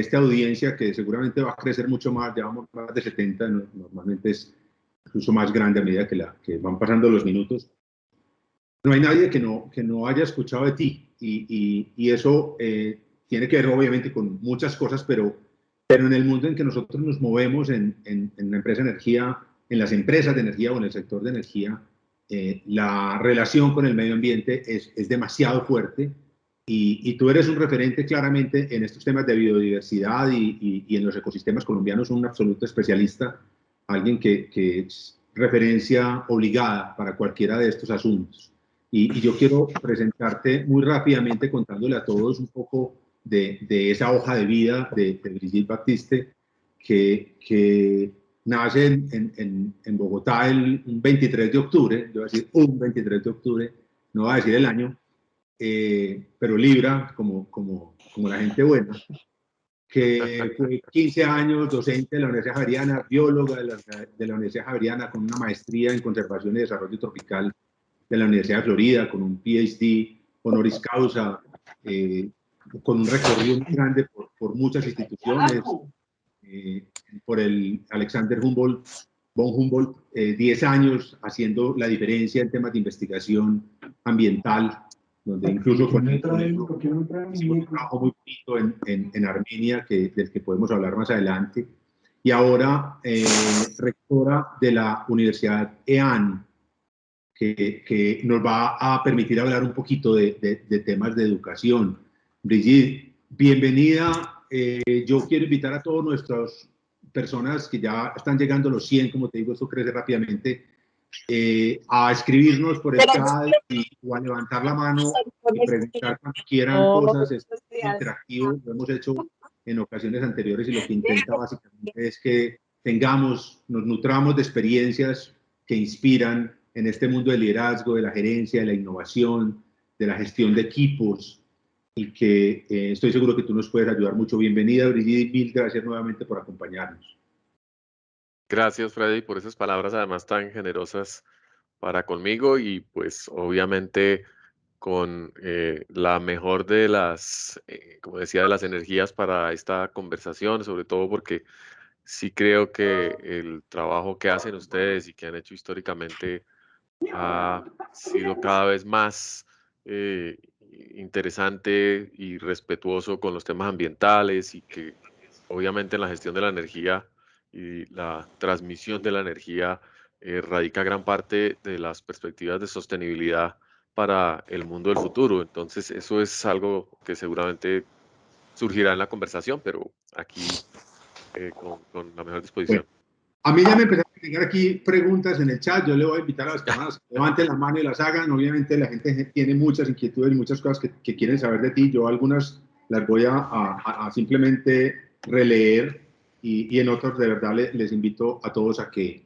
esta audiencia que seguramente va a crecer mucho más, ya vamos más de 70, normalmente es incluso más grande a medida que van pasando los minutos. No hay nadie que no haya escuchado de ti y eso tiene que ver obviamente con muchas cosas, pero en el mundo en que nosotros nos movemos en la empresa de energía, en las empresas de energía o en el sector de energía, la relación con el medio ambiente es demasiado fuerte y tú eres un referente claramente en estos temas de biodiversidad y en los ecosistemas colombianos, un absoluto especialista, alguien que es referencia obligada para cualquiera de estos asuntos. Y yo quiero presentarte muy rápidamente contándole a todos un poco de esa hoja de vida de Brigitte Baptiste, que nace en Bogotá un 23 de octubre, yo voy a decir un 23 de octubre, no voy a decir el año, pero Libra, como la gente buena, que fue 15 años docente de la Universidad Javeriana, bióloga de la Universidad Javeriana, con una maestría en conservación y desarrollo tropical de la Universidad de Florida, con un PhD honoris causa, con un recorrido muy grande por muchas instituciones, por el Alexander Humboldt, von Humboldt, 10 años haciendo la diferencia en temas de investigación ambiental, donde incluso con hicimos un trabajo muy bonito en Armenia, del que podemos hablar más adelante, y ahora rectora de la Universidad EAN, que nos va a permitir hablar un poquito de temas de educación. Brigitte, bienvenida. Yo quiero invitar a todas nuestras personas que ya están llegando a los 100, como te digo, esto crece rápidamente, a escribirnos por el chat o a levantar la mano y preguntar cuando quieran cosas. Es interactivo, lo hemos hecho en ocasiones anteriores y lo que intenta básicamente es que nos nutramos de experiencias que inspiran en este mundo del liderazgo, de la gerencia, de la innovación, de la gestión de equipos y que estoy seguro que tú nos puedes ayudar mucho. Bienvenida, Brigitte, mil gracias nuevamente por acompañarnos. Gracias, Freddy, por esas palabras además tan generosas para conmigo y pues obviamente con la mejor de las, como decía, de las energías para esta conversación, sobre todo porque sí creo que el trabajo que hacen ustedes y que han hecho históricamente ha sido cada vez más interesante y respetuoso con los temas ambientales y que obviamente en la gestión de la energía y la transmisión de la energía radica gran parte de las perspectivas de sostenibilidad para el mundo del futuro. Entonces, eso es algo que seguramente surgirá en la conversación, pero aquí con la mejor disposición. Bueno, a mí ya me empezaron a llegar aquí preguntas en el chat. Yo le voy a invitar a las personas que levanten la mano y las hagan. Obviamente la gente tiene muchas inquietudes y muchas cosas que quieren saber de ti. Yo algunas las voy a simplemente releer y en otras de verdad les invito a todos a que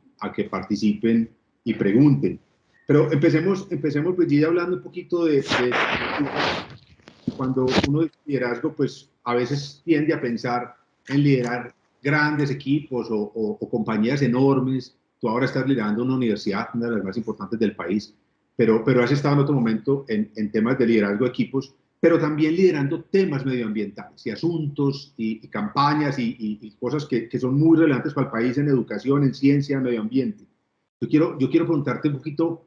participen y pregunten. Pero empecemos Brigitte, hablando un poquito de cuando uno dice liderazgo, pues a veces tiende a pensar en liderar grandes equipos o compañías enormes. Tú ahora estás liderando una universidad, una de las más importantes del país, pero has estado en otro momento en temas de liderazgo de equipos, pero también liderando temas medioambientales y asuntos y campañas y cosas que son muy relevantes para el país en educación, en ciencia, en medio ambiente. Yo quiero preguntarte un poquito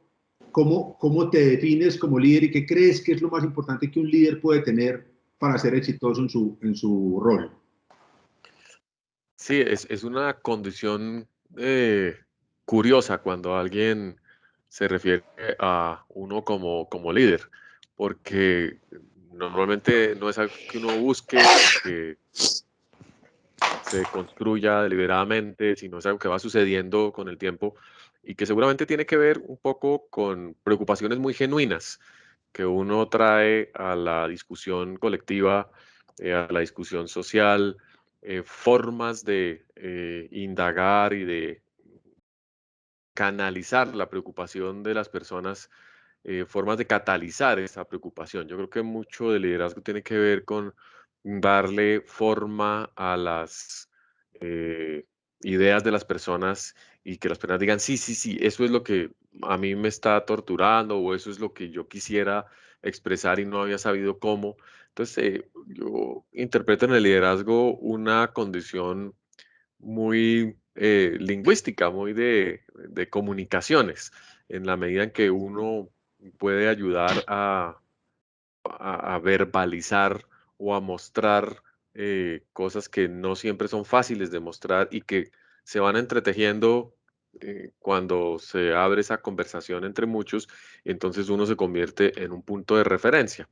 cómo te defines como líder y qué crees que es lo más importante que un líder puede tener para ser exitoso en su rol. Sí, es una condición curiosa cuando alguien se refiere a uno como líder, porque normalmente no es algo que uno busque, que se construya deliberadamente, sino es algo que va sucediendo con el tiempo y que seguramente tiene que ver un poco con preocupaciones muy genuinas que uno trae a la discusión colectiva, a la discusión social, formas de indagar y de canalizar la preocupación de las personas, formas de catalizar esa preocupación. Yo creo que mucho de liderazgo tiene que ver con darle forma a las ideas de las personas y que las personas digan, sí, sí, sí, eso es lo que a mí me está torturando o eso es lo que yo quisiera expresar y no había sabido cómo. Entonces, yo interpreto en el liderazgo una condición muy lingüística, muy de comunicaciones, en la medida en que uno puede ayudar a verbalizar o a mostrar cosas que no siempre son fáciles de mostrar y que se van entretejiendo cuando se abre esa conversación entre muchos, entonces uno se convierte en un punto de referencia.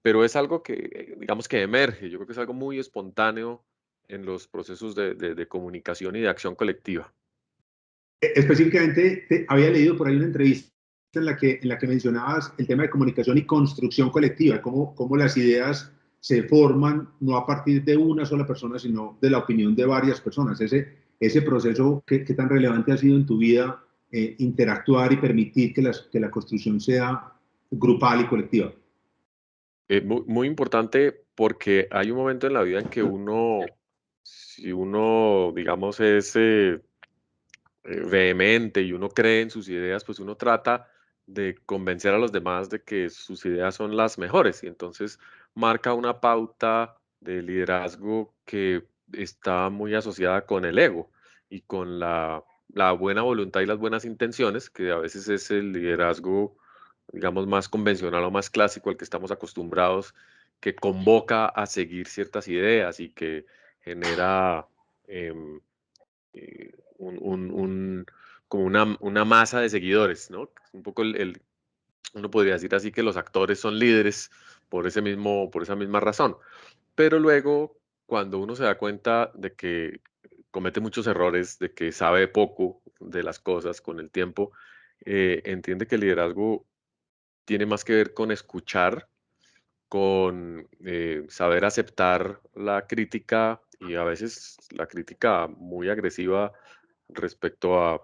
Pero es algo que, digamos que emerge, yo creo que es algo muy espontáneo en los procesos de comunicación y de acción colectiva. Específicamente, había leído por ahí una entrevista en la que mencionabas el tema de comunicación y construcción colectiva, cómo las ideas se forman no a partir de una sola persona, sino de la opinión de varias personas. Ese proceso, ¿qué tan relevante ha sido en tu vida interactuar y permitir que la construcción sea grupal y colectiva? Muy importante porque hay un momento en la vida en que uno, si uno, digamos, es vehemente y uno cree en sus ideas, pues uno trata de convencer a los demás de que sus ideas son las mejores y entonces marca una pauta de liderazgo que está muy asociada con el ego y con la buena voluntad y las buenas intenciones, que a veces es el liderazgo, digamos, más convencional o más clásico al que estamos acostumbrados, que convoca a seguir ciertas ideas y que genera em, como una masa de seguidores, ¿no? Un poco uno podría decir así que los actores son líderes por esa misma razón. Pero luego, cuando uno se da cuenta de que comete muchos errores, de que sabe poco de las cosas con el tiempo, entiende que el liderazgo tiene más que ver con escuchar, con saber aceptar la crítica y a veces la crítica muy agresiva respecto a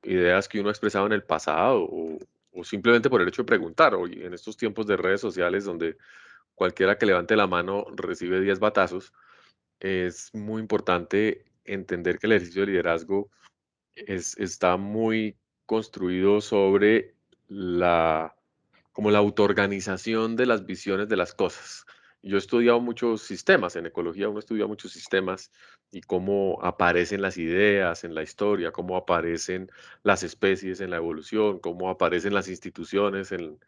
ideas que uno ha expresado en el pasado o simplemente por el hecho de preguntar. Hoy en estos tiempos de redes sociales donde cualquiera que levante la mano recibe 10 batazos, es muy importante entender que el ejercicio de liderazgo está muy construido sobre como la autoorganización de las visiones de las cosas. Yo he estudiado muchos sistemas, en ecología uno estudia muchos sistemas y cómo aparecen las ideas en la historia, cómo aparecen las especies en la evolución, cómo aparecen las instituciones en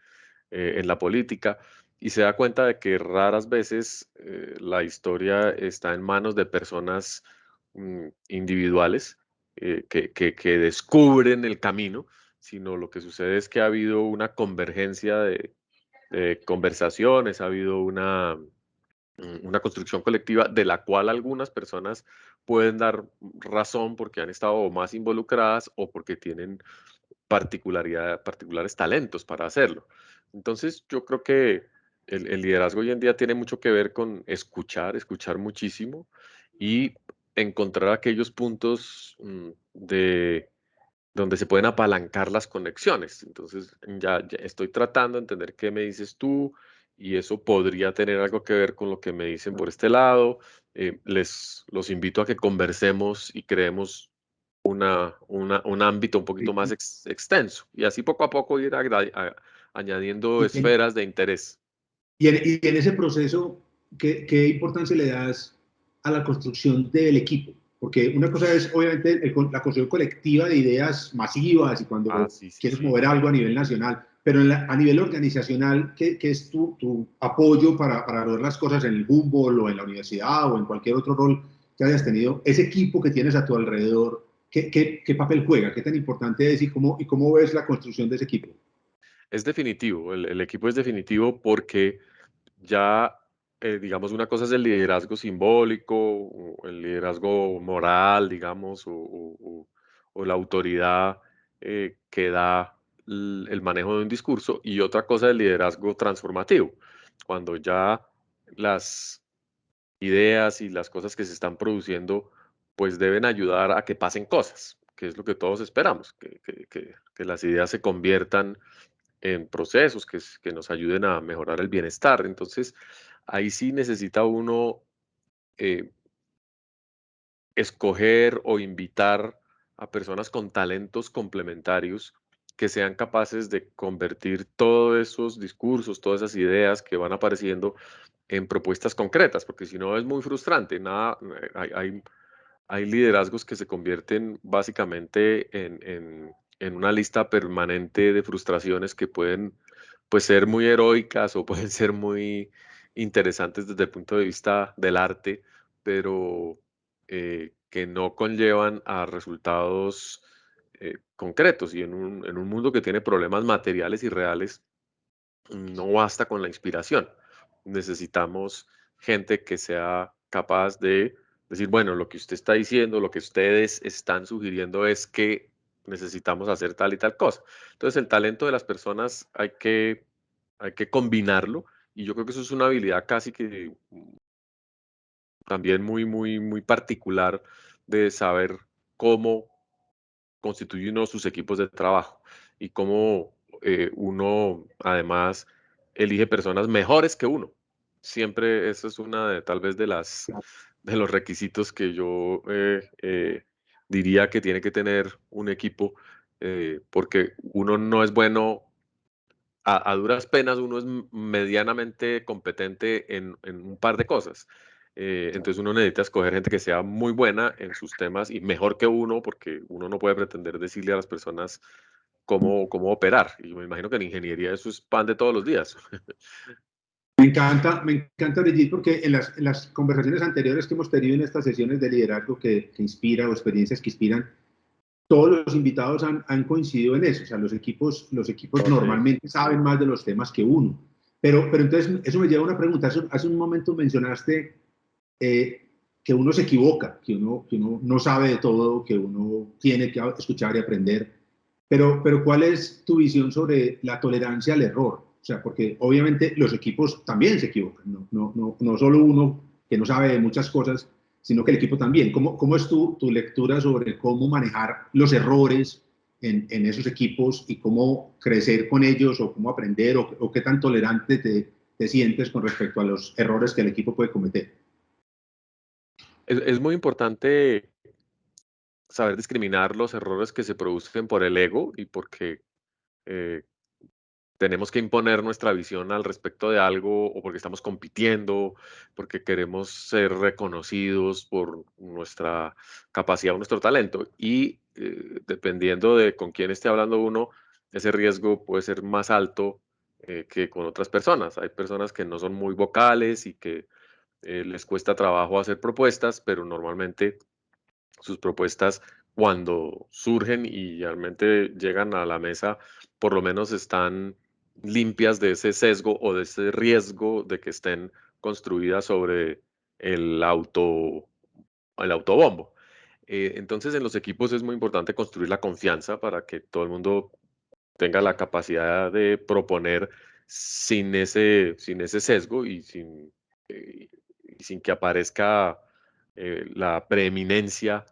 la política, y se da cuenta de que raras veces la historia está en manos de personas individuales que descubren el camino, sino lo que sucede es que ha habido una convergencia de conversaciones, ha habido una construcción colectiva de la cual algunas personas pueden dar razón porque han estado más involucradas o porque tienen particulares talentos para hacerlo. Entonces, yo creo que el liderazgo hoy en día tiene mucho que ver con escuchar muchísimo y encontrar aquellos puntos de donde se pueden apalancar las conexiones. Entonces, ya estoy tratando de entender qué me dices tú y eso podría tener algo que ver con lo que me dicen por este lado. Los invito a que conversemos y creemos un ámbito un poquito más extenso y así poco a poco ir añadiendo Y en, esferas de interés. y en ese proceso, ¿qué importancia le das a la construcción del equipo? Porque una cosa es, obviamente, la construcción colectiva de ideas masivas y Ah, cuando sí, sí, quieres sí. mover algo a nivel nacional, pero a nivel organizacional, ¿qué es tu apoyo para lograr las cosas en el fútbol o en la universidad o en cualquier otro rol que hayas tenido? Ese equipo que tienes a tu alrededor, ¿qué papel juega? ¿Qué tan importante es y cómo ves la construcción de ese equipo? Es definitivo, el equipo es definitivo porque ya, digamos, una cosa es el liderazgo simbólico, o el liderazgo moral, digamos, o la autoridad que da el manejo de un discurso, y otra cosa es el liderazgo transformativo, cuando ya las ideas y las cosas que se están produciendo, pues deben ayudar a que pasen cosas, que es lo que todos esperamos, que las ideas se conviertan en procesos que nos ayuden a mejorar el bienestar. Entonces, ahí sí necesita uno eh, escoger o invitar a personas con talentos complementarios que sean capaces de convertir todos esos discursos, todas esas ideas que van apareciendo en propuestas concretas, porque si no es muy frustrante. Hay liderazgos que se convierten básicamente en una lista permanente de frustraciones que pueden, pues, ser muy heroicas o pueden ser muy interesantes desde el punto de vista del arte, pero que no conllevan a resultados concretos. Y en un mundo que tiene problemas materiales y reales, no basta con la inspiración. Necesitamos gente que sea capaz de decir, bueno, lo que usted está diciendo, lo que ustedes están sugiriendo es que necesitamos hacer tal y tal cosa. Entonces, el talento de las personas hay que combinarlo, y yo creo que eso es una habilidad casi que también muy particular, de saber cómo constituye uno sus equipos de trabajo y cómo uno además elige personas mejores que uno. Siempre eso es una de tal vez de los requisitos que yo diría que tiene que tener un equipo, porque uno no es bueno a duras penas, uno es medianamente competente en un par de cosas. Entonces uno necesita escoger gente que sea muy buena en sus temas y mejor que uno, porque uno no puede pretender decirle a las personas cómo operar. Y me imagino que en ingeniería eso es pan de todos los días. Me encanta Brigitte, porque en las conversaciones anteriores que hemos tenido en estas sesiones de liderazgo que inspira o experiencias que inspiran, todos los invitados han coincidido en eso. O sea, los equipos Okay. normalmente saben más de los temas que uno. Pero entonces, eso me lleva a una pregunta. Hace un momento mencionaste que uno se equivoca, que uno no sabe de todo, que uno tiene que escuchar y aprender. Pero ¿cuál es tu visión sobre la tolerancia al error? O sea, porque obviamente los equipos también se equivocan, no solo uno que no sabe de muchas cosas, sino que el equipo también. ¿Cómo es tu lectura sobre cómo manejar los errores en esos equipos y cómo crecer con ellos o cómo aprender o qué tan tolerante te sientes con respecto a los errores que el equipo puede cometer? Es muy importante saber discriminar los errores que se producen por el ego y porque eh, tenemos que imponer nuestra visión al respecto de algo, o porque estamos compitiendo, porque queremos ser reconocidos por nuestra capacidad o nuestro talento. Y dependiendo de con quién esté hablando uno, ese riesgo puede ser más alto que con otras personas. Hay personas que no son muy vocales y que les cuesta trabajo hacer propuestas, pero normalmente sus propuestas, cuando surgen y realmente llegan a la mesa, por lo menos están limpias de ese sesgo o de ese riesgo de que estén construidas sobre el el autobombo. Entonces, en los equipos es muy importante construir la confianza para que todo el mundo tenga la capacidad de proponer sin ese sesgo y sin que aparezca la preeminencia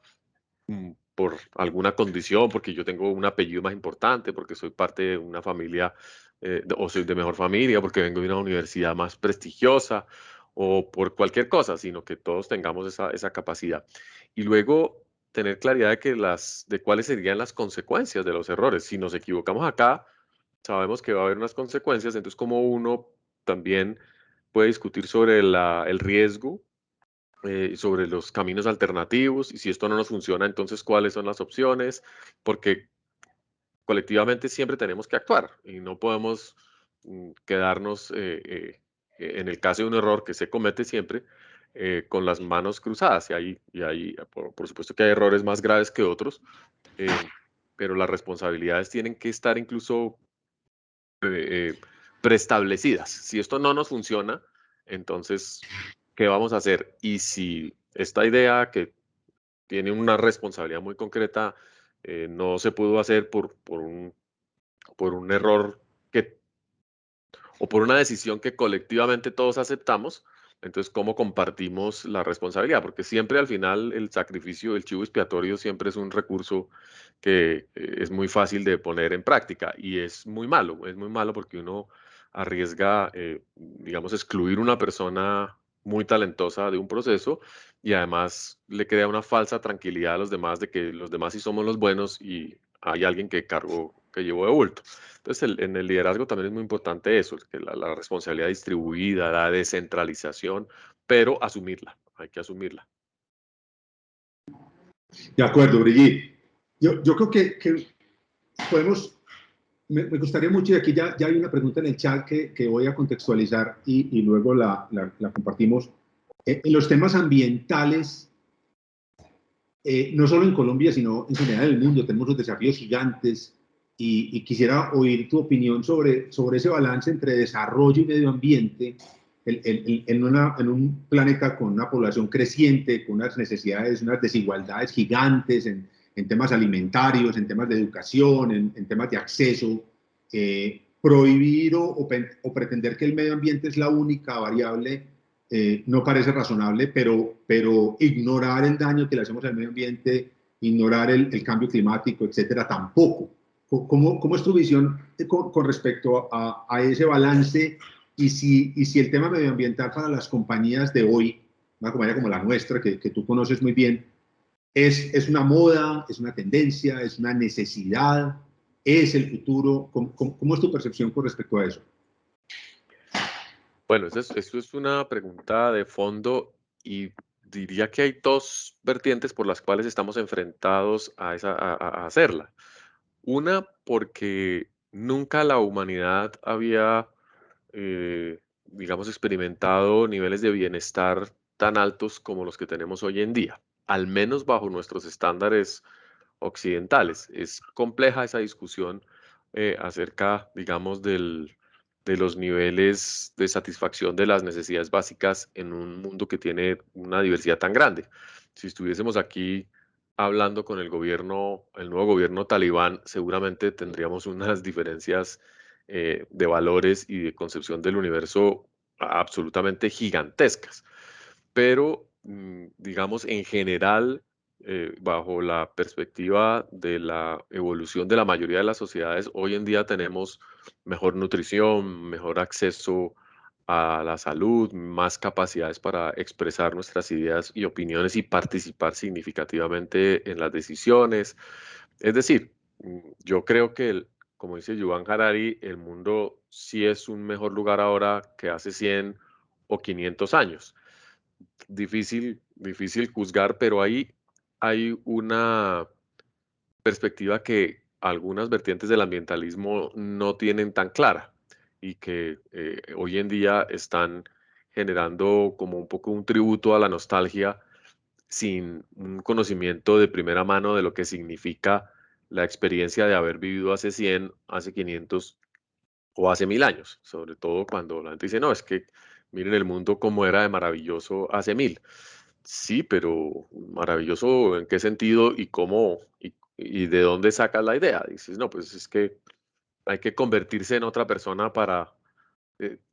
por alguna condición, porque yo tengo un apellido más importante, porque soy parte de una familia o soy de mejor familia, porque vengo de una universidad más prestigiosa o por cualquier cosa, sino que todos tengamos esa capacidad. Y luego tener claridad de cuáles serían las consecuencias de los errores. Si nos equivocamos acá, sabemos que va a haber unas consecuencias, entonces como uno también puede discutir sobre el riesgo, sobre los caminos alternativos, y si esto no nos funciona, entonces cuáles son las opciones, porque colectivamente siempre tenemos que actuar y no podemos quedarnos, en el caso de un error que se comete siempre, con las manos cruzadas. Por supuesto que hay errores más graves que otros, eh, pero las responsabilidades tienen que estar incluso preestablecidas. Si esto no nos funciona, entonces, ¿qué vamos a hacer? Y si esta idea que tiene una responsabilidad muy concreta no se pudo hacer por un error que, o por una decisión que colectivamente todos aceptamos, entonces, ¿cómo compartimos la responsabilidad? Porque siempre al final el sacrificio, el chivo expiatorio siempre es un recurso que es muy fácil de poner en práctica, y es muy malo porque uno arriesga, digamos, excluir una persona muy talentosa de un proceso, y además le crea una falsa tranquilidad a los demás de que los demás sí somos los buenos y hay alguien que cargó que llevo de bulto. Entonces, en el liderazgo también es muy importante eso, que la responsabilidad distribuida, la descentralización, pero asumirla, hay que asumirla. De acuerdo, Brigitte. Yo creo que podemos, me gustaría mucho, y aquí ya hay una pregunta en el chat que voy a contextualizar y luego la compartimos. En los temas ambientales, no solo en Colombia, sino en general en el mundo, tenemos unos desafíos gigantes y quisiera oír tu opinión sobre ese balance entre desarrollo y medio ambiente en un planeta con una población creciente, con unas necesidades, unas desigualdades gigantes en temas alimentarios, en temas de educación, en temas de acceso. Prohibir o pretender que el medio ambiente es la única variable no parece razonable, pero ignorar el daño que le hacemos al medio ambiente, ignorar el cambio climático, etcétera, tampoco. ¿Cómo es tu visión con respecto a ese balance y si el tema medioambiental para las compañías de hoy, una compañía como la nuestra, que tú conoces muy bien, es una moda, es una tendencia, es una necesidad, es el futuro? ¿Cómo es tu percepción con respecto a eso? Bueno, eso es una pregunta de fondo y diría que hay dos vertientes por las cuales estamos enfrentados a hacerla. Una, porque nunca la humanidad había, digamos, experimentado niveles de bienestar tan altos como los que tenemos hoy en día, al menos bajo nuestros estándares occidentales. Es compleja esa discusión acerca, digamos, de los niveles de satisfacción de las necesidades básicas en un mundo que tiene una diversidad tan grande. Si estuviésemos aquí hablando con el gobierno, el nuevo gobierno talibán, seguramente tendríamos unas diferencias de valores y de concepción del universo absolutamente gigantescas. Pero, digamos, en general, bajo la perspectiva de la evolución de la mayoría de las sociedades, hoy en día tenemos mejor nutrición, mejor acceso a la salud, más capacidades para expresar nuestras ideas y opiniones y participar significativamente en las decisiones. Es decir, yo creo que, como dice Yuval Harari, el mundo sí es un mejor lugar ahora que hace 100 o 500 años. Difícil juzgar, pero ahí hay una perspectiva que algunas vertientes del ambientalismo no tienen tan clara y que hoy en día están generando como un poco un tributo a la nostalgia sin un conocimiento de primera mano de lo que significa la experiencia de haber vivido hace 100, hace 500 o hace 1000 años, sobre todo cuando la gente dice, no, es que miren el mundo como era de maravilloso hace 1000. Sí, pero maravilloso en qué sentido y cómo y de dónde sacas la idea. Dices, no, pues es que hay que convertirse en otra persona para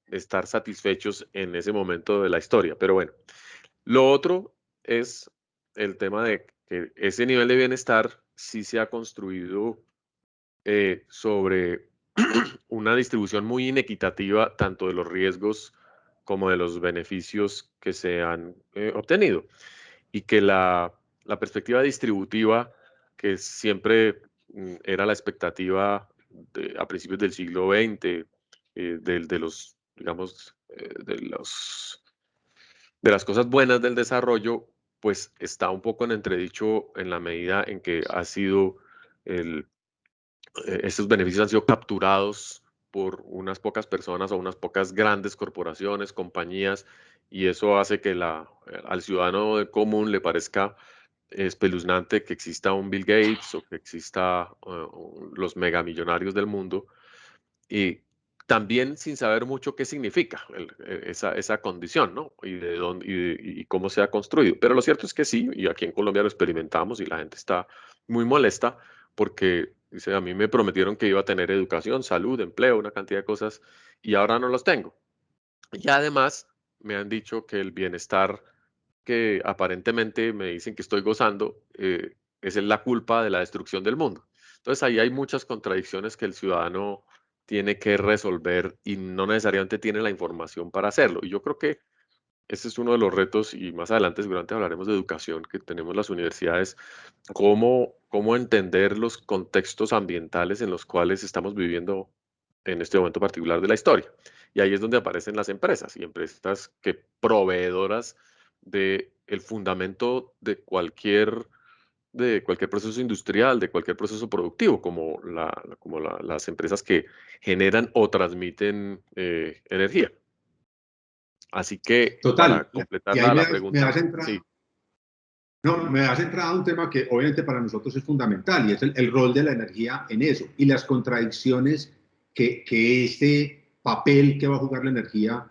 estar satisfechos en ese momento de la historia. Pero bueno, lo otro es el tema de que ese nivel de bienestar sí se ha construido sobre una distribución muy inequitativa tanto de los riesgos como de los beneficios que se han obtenido. Y que la perspectiva distributiva, que siempre era la expectativa a principios del siglo XX, de los, digamos, de las cosas buenas del desarrollo, pues está un poco en entredicho en la medida en que ha sido el, estos beneficios han sido capturados por unas pocas personas o unas pocas grandes corporaciones, compañías, y eso hace que al ciudadano común le parezca espeluznante que exista un Bill Gates o que exista los megamillonarios del mundo, y también sin saber mucho qué significa esa condición, ¿no? Y de dónde y cómo se ha construido. Pero lo cierto es que sí, y aquí en Colombia lo experimentamos y la gente está muy molesta porque dice, a mí me prometieron que iba a tener educación, salud, empleo, una cantidad de cosas, y ahora no los tengo. Y además me han dicho que el bienestar que aparentemente me dicen que estoy gozando es la culpa de la destrucción del mundo. Entonces ahí hay muchas contradicciones que el ciudadano tiene que resolver y no necesariamente tiene la información para hacerlo. Y yo creo que ese es uno de los retos y más adelante seguramente hablaremos de educación que tenemos las universidades, cómo entender los contextos ambientales en los cuales estamos viviendo en este momento particular de la historia. Y ahí es donde aparecen las empresas y empresas que proveedoras de el fundamento de cualquier proceso industrial, de cualquier proceso productivo, las empresas que generan o transmiten energía. Así que Total. para completar Y ahí la me pregunta, has entrado, sí, no, me has entrado a un tema que obviamente para nosotros es fundamental y es el rol de la energía en eso y las contradicciones que ese papel que va a jugar la energía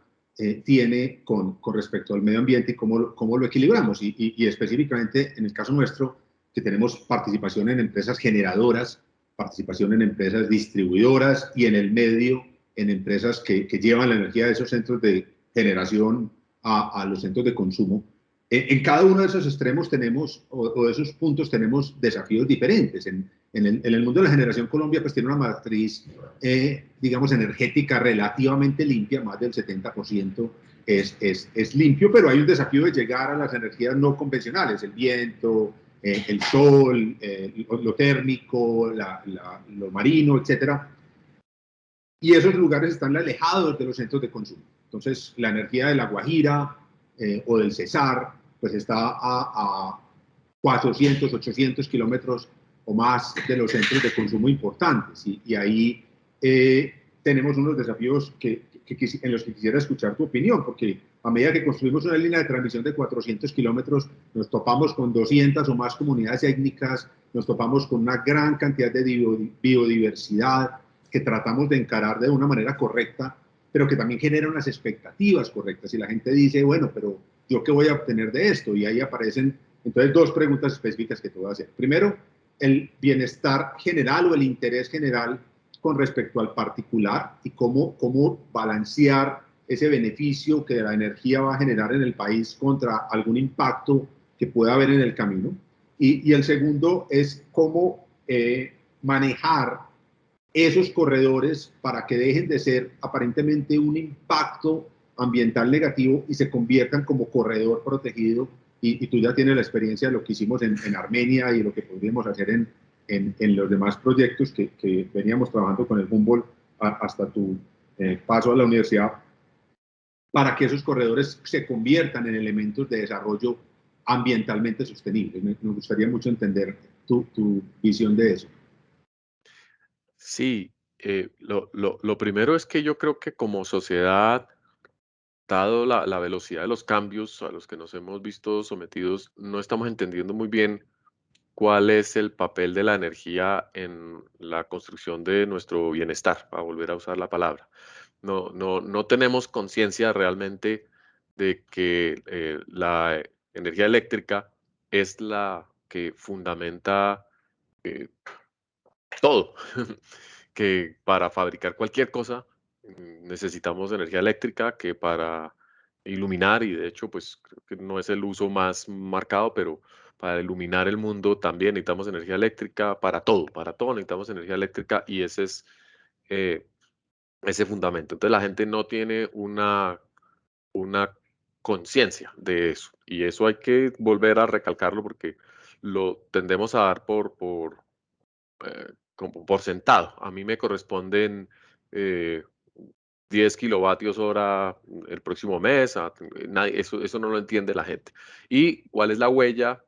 tiene con respecto al medio ambiente y cómo lo equilibramos. Y específicamente en el caso nuestro, que tenemos participación en empresas generadoras, participación en empresas distribuidoras y en el medio, en empresas que llevan la energía de esos centros de generación a los centros de consumo. En cada uno de esos extremos tenemos, o de esos puntos tenemos desafíos diferentes. En el mundo de la generación, Colombia pues tiene una matriz, digamos, energética relativamente limpia, más del 70% es limpio, pero hay un desafío de llegar a las energías no convencionales, el viento, el sol, lo térmico, lo marino, etcétera. Y esos lugares están alejados de los centros de consumo. Entonces, la energía de La Guajira o del Cesar, pues está a 400, 800 kilómetros o más de los centros de consumo importantes. Y ahí tenemos unos desafíos en los que quisiera escuchar tu opinión, porque a medida que construimos una línea de transmisión de 400 kilómetros, nos topamos con 200 o más comunidades étnicas, nos topamos con una gran cantidad de biodiversidad, que tratamos de encarar de una manera correcta, pero que también genera unas expectativas correctas. Y la gente dice, bueno, pero ¿yo qué voy a obtener de esto? Y ahí aparecen, entonces, dos preguntas específicas que te voy a hacer. Primero, el bienestar general o el interés general con respecto al particular y cómo balancear ese beneficio que la energía va a generar en el país contra algún impacto que pueda haber en el camino. Y el segundo es cómo manejar esos corredores para que dejen de ser aparentemente un impacto ambiental negativo y se conviertan como corredor protegido. Y tú ya tienes la experiencia de lo que hicimos en Armenia y lo que podríamos hacer en los demás proyectos que veníamos trabajando con el Humboldt hasta tu paso a la universidad, para que esos corredores se conviertan en elementos de desarrollo ambientalmente sostenible. Me gustaría mucho entender tu visión de eso. sí, lo primero es que yo creo que como sociedad, dado la velocidad de los cambios a los que nos hemos visto sometidos, no estamos entendiendo muy bien cuál es el papel de la energía en la construcción de nuestro bienestar, para volver a usar la palabra. No tenemos conciencia realmente de que la energía eléctrica es la que fundamenta eh, todo, que para fabricar cualquier cosa necesitamos energía eléctrica, que para iluminar, y de hecho, pues creo que no es el uso más marcado, pero para iluminar el mundo también necesitamos energía eléctrica, para todo necesitamos energía eléctrica y ese es eh, ese fundamento. Entonces la gente no tiene una conciencia de eso y eso hay que volver a recalcarlo porque lo tendemos a dar como por sentado. A mí me corresponden eh, 10 kilovatios hora el próximo mes. Eso no lo entiende la gente. ¿Y cuál es la huella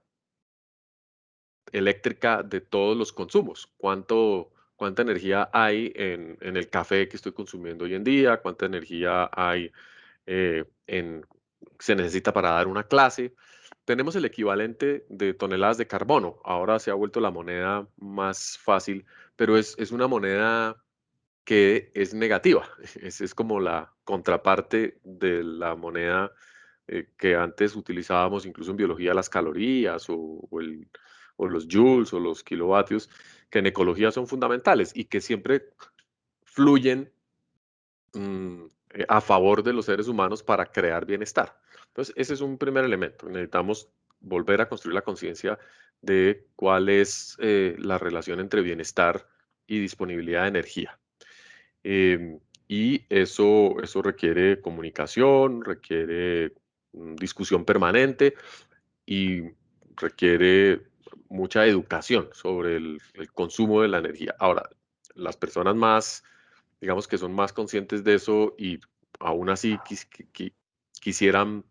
eléctrica de todos los consumos? ¿Cuánta energía hay en el café que estoy consumiendo hoy en día? ¿Cuánta energía hay se necesita para dar una clase? Tenemos el equivalente de toneladas de carbono. Ahora se ha vuelto la moneda más fácil, pero es una moneda que es negativa. Es como la contraparte de la moneda que antes utilizábamos incluso en biología, las calorías o los joules o los kilovatios, que en ecología son fundamentales y que siempre fluyen a favor de los seres humanos para crear bienestar. Entonces, ese es un primer elemento. Necesitamos volver a construir la conciencia de cuál es la relación entre bienestar y disponibilidad de energía. Y eso requiere comunicación, requiere discusión permanente y requiere mucha educación sobre el consumo de la energía. Ahora, las personas más, digamos que son más conscientes de eso y aún así quisieran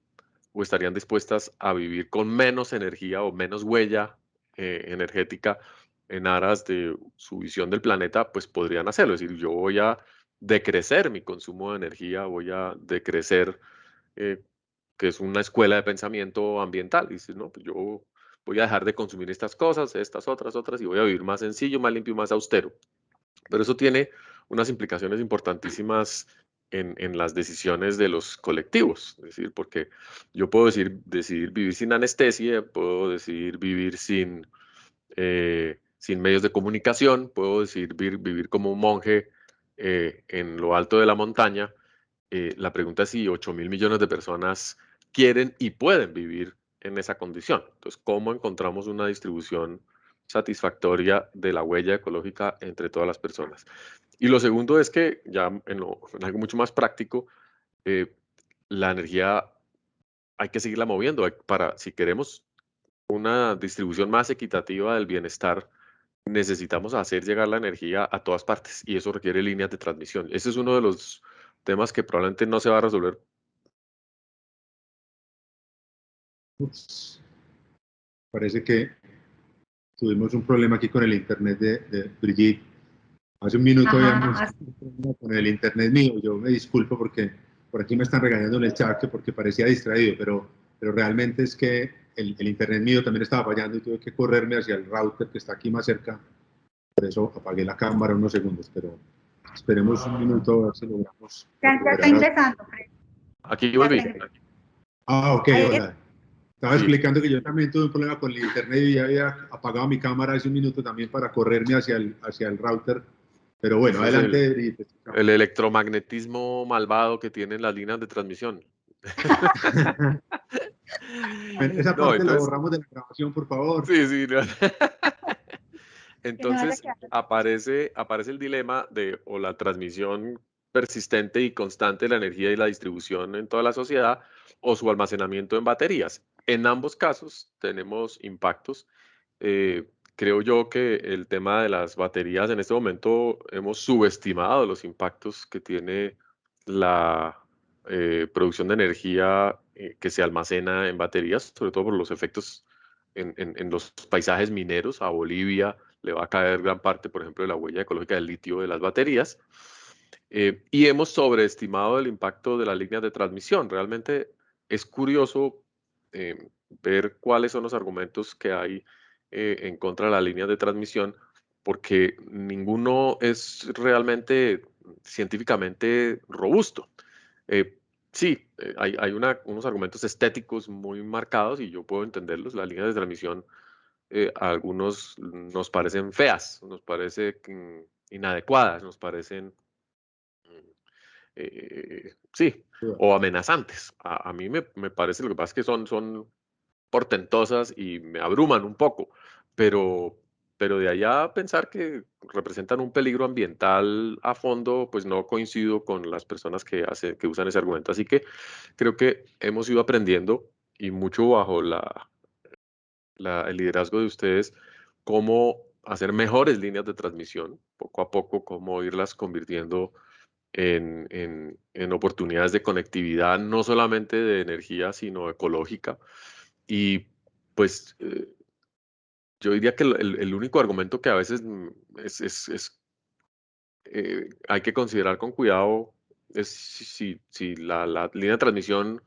o estarían dispuestas a vivir con menos energía o menos huella energética en aras de su visión del planeta, pues podrían hacerlo. Es decir, yo voy a decrecer mi consumo de energía, voy a decrecer, que es una escuela de pensamiento ambiental. Dices, no, pues yo voy a dejar de consumir estas cosas, estas otras, y voy a vivir más sencillo, más limpio, más austero. Pero eso tiene unas implicaciones importantísimas en las decisiones de los colectivos. Es decir, porque yo puedo decidir vivir sin anestesia, puedo decidir vivir sin medios de comunicación, puedo decidir vivir como un monje en lo alto de la montaña. La pregunta es si 8.000 millones de personas quieren y pueden vivir en esa condición. Entonces, ¿cómo encontramos una distribución satisfactoria de la huella ecológica entre todas las personas? Y lo segundo es que, ya en algo mucho más práctico, la energía hay que seguirla moviendo. Si queremos una distribución más equitativa del bienestar, necesitamos hacer llegar la energía a todas partes y eso requiere líneas de transmisión. Ese es uno de los temas que probablemente no se va a resolver. Ups. Parece que tuvimos un problema aquí con el internet de Brigitte. Hace un minuto habíamos un problema con el internet mío. Yo me disculpo porque por aquí me están regañando en el chat que porque parecía distraído, pero realmente es que el internet mío también estaba fallando y tuve que correrme hacia el router que está aquí más cerca. Por eso apagué la cámara unos segundos, pero esperemos un minuto a ver si logramos. Ya está ingresando, Fred. Aquí volví. Ok, hola. Estaba explicando que yo también tuve un problema con el internet y ya había apagado mi cámara hace un minuto también para correrme hacia el router. Pero bueno, adelante. El electromagnetismo malvado que tienen las líneas de transmisión. Esa parte la borramos de la grabación, por favor. Sí. No. Entonces aparece el dilema de o la transmisión persistente y constante de la energía y la distribución en toda la sociedad o su almacenamiento en baterías. En ambos casos tenemos impactos. Creo yo que el tema de las baterías en este momento hemos subestimado los impactos que tiene la producción de energía que se almacena en baterías, sobre todo por los efectos en los paisajes mineros. A Bolivia le va a caer gran parte, por ejemplo, de la huella ecológica del litio de las baterías. Y hemos sobreestimado el impacto de las líneas de transmisión. Realmente es curioso ver cuáles son los argumentos que hay en contra de las líneas de transmisión, porque ninguno es realmente científicamente robusto. Sí, hay unos argumentos estéticos muy marcados y yo puedo entenderlos. Las líneas de transmisión a algunos nos parecen feas, nos parecen inadecuadas, nos parecen, sí, o amenazantes. A mí me parece, lo que pasa es que son portentosas y me abruman un poco, pero de allá a pensar que representan un peligro ambiental a fondo, pues no coincido con las personas que usan ese argumento. Así que creo que hemos ido aprendiendo y mucho bajo el liderazgo de ustedes, cómo hacer mejores líneas de transmisión, poco a poco, cómo irlas convirtiendo en oportunidades de conectividad, no solamente de energía, sino ecológica. Y pues yo diría que el único argumento que a veces hay que considerar con cuidado es si la línea de transmisión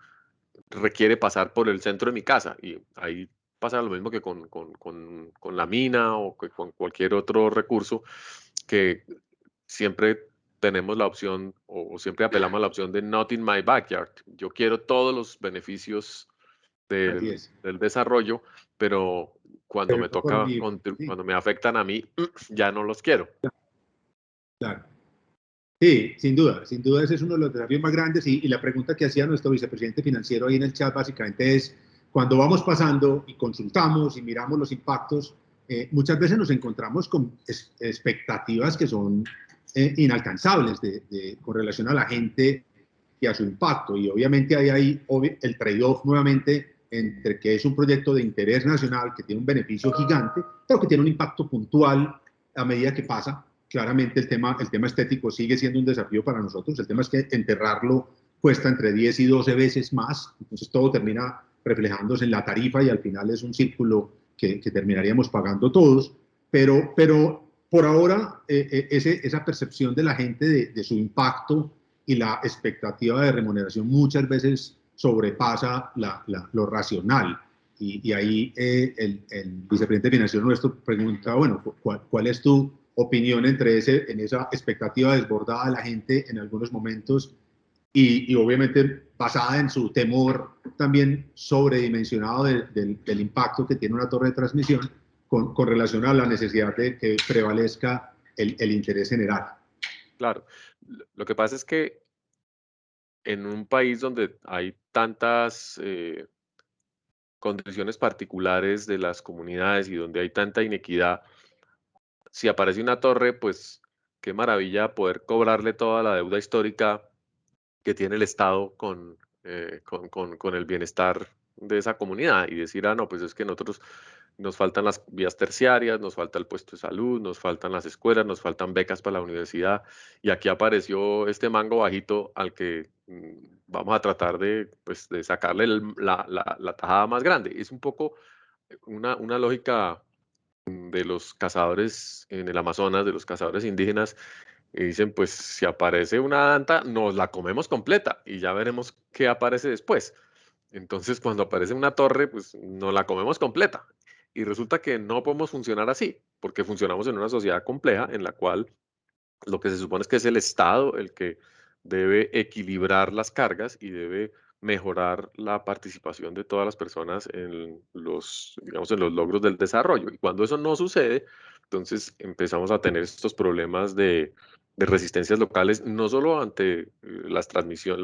requiere pasar por el centro de mi casa. Y ahí pasa lo mismo que con la mina o que con cualquier otro recurso, que siempre tenemos la opción o siempre apelamos a la opción de not in my backyard. Yo quiero todos los beneficios del desarrollo, pero cuando me toca, cuando me afectan a mí, ya no los quiero. Claro. Sí, sin duda ese es uno de los desafíos más grandes y la pregunta que hacía nuestro vicepresidente financiero ahí en el chat básicamente es, cuando vamos pasando y consultamos y miramos los impactos, muchas veces nos encontramos con expectativas que son inalcanzables con relación a la gente y a su impacto. Y obviamente hay ahí el trade-off nuevamente entre que es un proyecto de interés nacional que tiene un beneficio gigante, pero que tiene un impacto puntual a medida que pasa. Claramente el tema estético sigue siendo un desafío para nosotros. El tema es que enterrarlo cuesta entre 10 y 12 veces más. Entonces todo termina reflejándose en la tarifa y al final es un círculo que terminaríamos pagando todos. Pero por ahora esa percepción de la gente de su impacto y la expectativa de remuneración muchas veces sobrepasa lo racional. Y ahí el vicepresidente financiero nuestro pregunta, bueno, ¿cuál es tu opinión en esa expectativa desbordada de la gente en algunos momentos y obviamente basada en su temor también sobredimensionado del impacto que tiene una torre de transmisión con relación a la necesidad de que prevalezca el interés general? Claro, lo que pasa es que en un país donde hay tantas condiciones particulares de las comunidades y donde hay tanta inequidad, si aparece una torre, pues qué maravilla poder cobrarle toda la deuda histórica que tiene el Estado con el bienestar de esa comunidad y decir, ah, no, pues es que nosotros nos faltan las vías terciarias, nos falta el puesto de salud, nos faltan las escuelas, nos faltan becas para la universidad y aquí apareció este mango bajito al que vamos a tratar de, pues, de sacarle la tajada más grande. Es un poco una lógica de los cazadores en el Amazonas, de los cazadores indígenas, y dicen, pues si aparece una danta, nos la comemos completa y ya veremos qué aparece después. Entonces, cuando aparece una torre, pues nos la comemos completa. Y resulta que no podemos funcionar así, porque funcionamos en una sociedad compleja en la cual lo que se supone es que es el Estado el que debe equilibrar las cargas y debe mejorar la participación de todas las personas en los, digamos, en los logros del desarrollo. Y cuando eso no sucede, entonces empezamos a tener estos problemas de resistencias locales, no solo ante la transmisión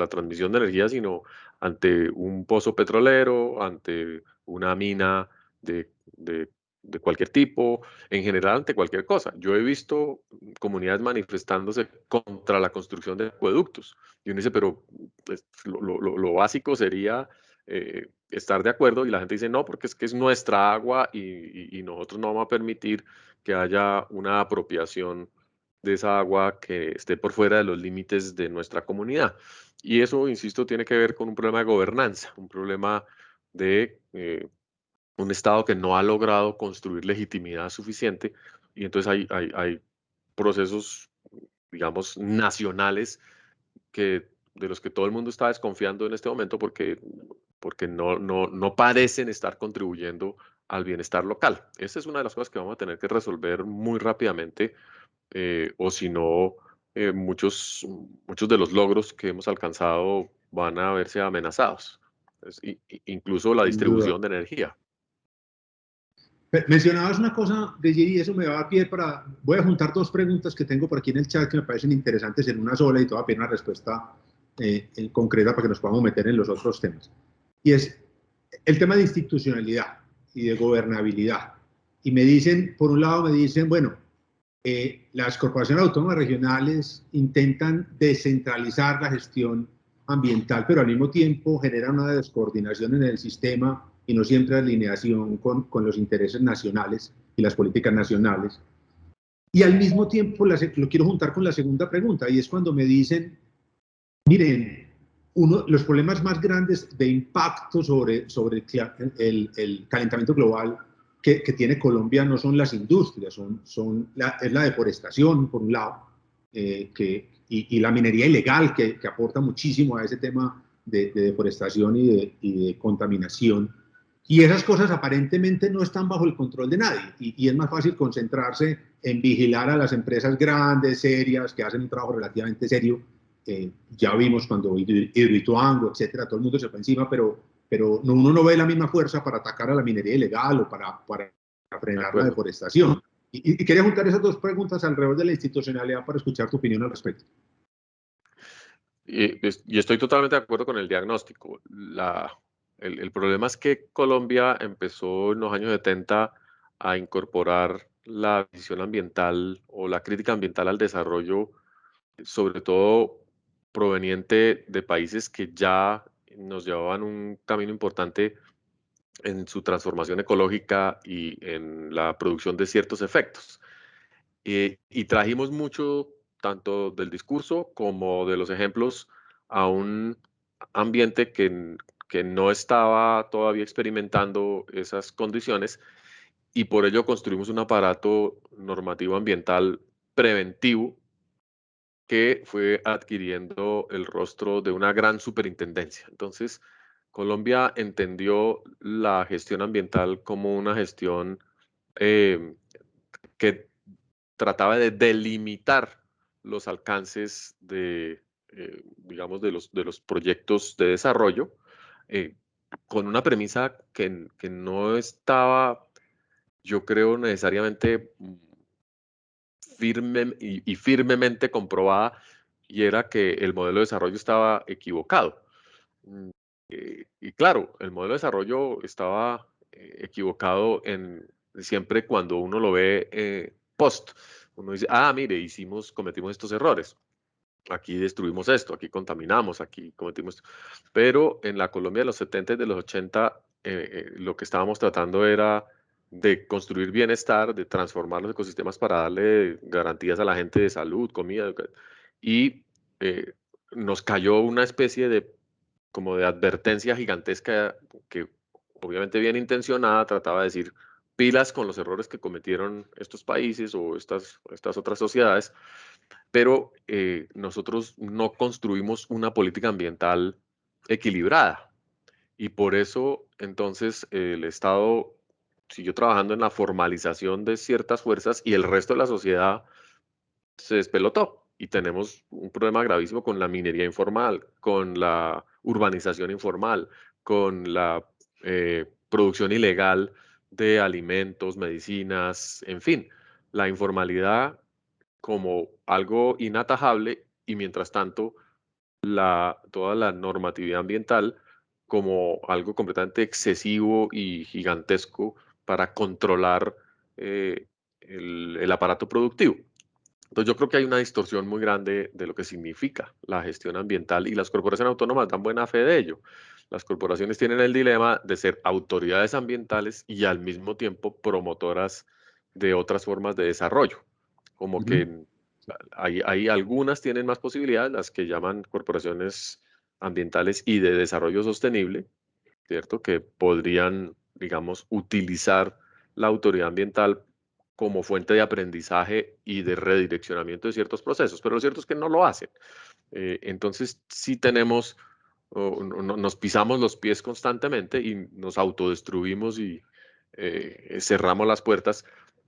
de energía, sino ante un pozo petrolero, ante una mina de, de de cualquier tipo, en general ante cualquier cosa. Yo he visto comunidades manifestándose contra la construcción de acueductos. Y uno dice, pero pues, lo básico sería estar de acuerdo y la gente dice, no, porque es que es nuestra agua y nosotros no vamos a permitir que haya una apropiación de esa agua que esté por fuera de los límites de nuestra comunidad. Y eso, insisto, tiene que ver con un problema de gobernanza, un problema de un Estado que no ha logrado construir legitimidad suficiente y entonces hay procesos, digamos, nacionales de los que todo el mundo está desconfiando en este momento porque no parecen estar contribuyendo al bienestar local. Esa es una de las cosas que vamos a tener que resolver muy rápidamente, o si no, muchos de los logros que hemos alcanzado van a verse amenazados. Incluso la Sin duda. distribución de energía. Mencionabas una cosa de y eso me va a pie para... Voy a juntar dos preguntas que tengo por aquí en el chat que me parecen interesantes en una sola y te voy a pedir una respuesta concreta para que nos podamos meter en los otros temas. Y es el tema de institucionalidad y de gobernabilidad. Y me dicen, por un lado me dicen, bueno, las corporaciones autónomas regionales intentan descentralizar la gestión ambiental, pero al mismo tiempo generan una descoordinación en el sistema y no siempre alineación con los intereses nacionales y las políticas nacionales. Y al mismo tiempo lo quiero juntar con la segunda pregunta, y es cuando me dicen, miren, los problemas más grandes de impacto sobre el calentamiento global que tiene Colombia no son las industrias, es la deforestación, por un lado, y la minería ilegal, que aporta muchísimo a ese tema de deforestación y de contaminación. Y esas cosas aparentemente no están bajo el control de nadie. Y es más fácil concentrarse en vigilar a las empresas grandes, serias, que hacen un trabajo relativamente serio. Ya vimos cuando Hidroituango, etcétera, todo el mundo se fue encima, pero uno no ve la misma fuerza para atacar a la minería ilegal o para De frenar la acuerdo. deforestación. Y quería juntar esas dos preguntas alrededor de la institucionalidad para escuchar tu opinión al respecto. Y estoy totalmente de acuerdo con el diagnóstico. El problema es que Colombia empezó en los años 70 a incorporar la visión ambiental o la crítica ambiental al desarrollo, sobre todo proveniente de países que ya nos llevaban un camino importante en su transformación ecológica y en la producción de ciertos efectos. Y trajimos mucho, tanto del discurso como de los ejemplos, a un ambiente que no estaba todavía experimentando esas condiciones, y por ello construimos un aparato normativo ambiental preventivo que fue adquiriendo el rostro de una gran superintendencia. Entonces, Colombia entendió la gestión ambiental como una gestión eh, que trataba de delimitar los alcances de, digamos, de los proyectos de desarrollo, eh, con una premisa que no estaba, yo creo, necesariamente firme y firmemente comprobada, y era que el modelo de desarrollo estaba equivocado. Mm, y claro, el modelo de desarrollo estaba equivocado siempre cuando uno lo ve post. Uno dice, ah, mire, cometimos estos errores. Aquí destruimos esto, aquí contaminamos, aquí cometimos esto. Pero en la Colombia de los 70 y de los 80, lo que estábamos tratando era de construir bienestar, de transformar los ecosistemas para darle garantías a la gente de salud, comida, y eh, nos cayó una especie de como de advertencia gigantesca que, obviamente bien intencionada, trataba de decir pilas con los errores que cometieron estos países o estas otras sociedades, pero nosotros no construimos una política ambiental equilibrada, y por eso entonces el Estado siguió trabajando en la formalización de ciertas fuerzas y el resto de la sociedad se despelotó, y tenemos un problema gravísimo con la minería informal, con la urbanización informal, con la producción ilegal de alimentos, medicinas, en fin, la informalidad como algo inatajable, y mientras tanto toda la normatividad ambiental como algo completamente excesivo y gigantesco para controlar el aparato productivo. Entonces yo creo que hay una distorsión muy grande de lo que significa la gestión ambiental, y las corporaciones autónomas dan buena fe de ello. Las corporaciones tienen el dilema de ser autoridades ambientales y al mismo tiempo promotoras de otras formas de desarrollo, como Ujú. que hay algunas tienen más posibilidades, las que llaman corporaciones ambientales y de desarrollo sostenible, ¿cierto? Que podrían, digamos, utilizar la autoridad ambiental como fuente de aprendizaje y de redireccionamiento de ciertos procesos, pero lo cierto es que no lo hacen. Entonces, sí tenemos, nos pisamos los pies constantemente y nos autodestruimos y cerramos las puertas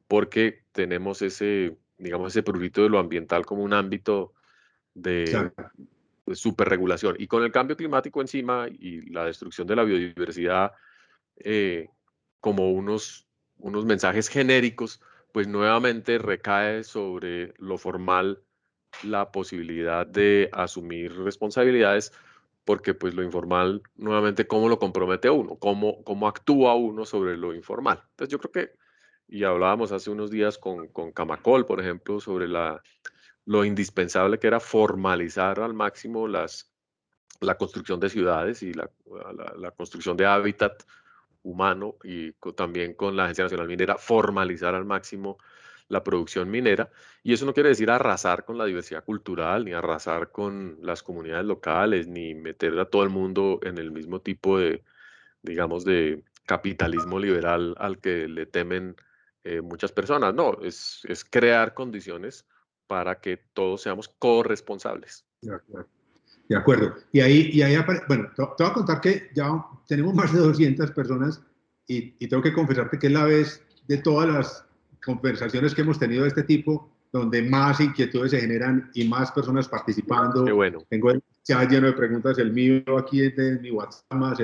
porque tenemos ese, digamos, ese prurito de lo ambiental como un ámbito de Exacto. superregulación. Y con el cambio climático encima y la destrucción de la biodiversidad eh, como unos mensajes genéricos, pues nuevamente recae sobre lo formal la posibilidad de asumir responsabilidades, porque pues lo informal, nuevamente, ¿cómo lo compromete a uno? ¿Cómo actúa uno sobre lo informal? Entonces yo creo que, y hablábamos hace unos días con Camacol, por ejemplo, sobre lo indispensable que era formalizar al máximo la construcción de ciudades y la construcción de hábitat humano, y también con la Agencia Nacional Minera, formalizar al máximo la producción minera. Y eso no quiere decir arrasar con la diversidad cultural, ni arrasar con las comunidades locales, ni meter a todo el mundo en el mismo tipo de, digamos, de capitalismo liberal al que le temen muchas personas. No, es crear condiciones para que todos seamos corresponsables. De acuerdo. Bueno, te voy a contar que ya tenemos más de 200 personas y tengo que confesarte que es la vez de todas las conversaciones que hemos tenido de este tipo donde más inquietudes se generan y más personas Qué participando. bueno. Tengo el chat lleno de preguntas, el mío aquí es de mi WhatsApp, más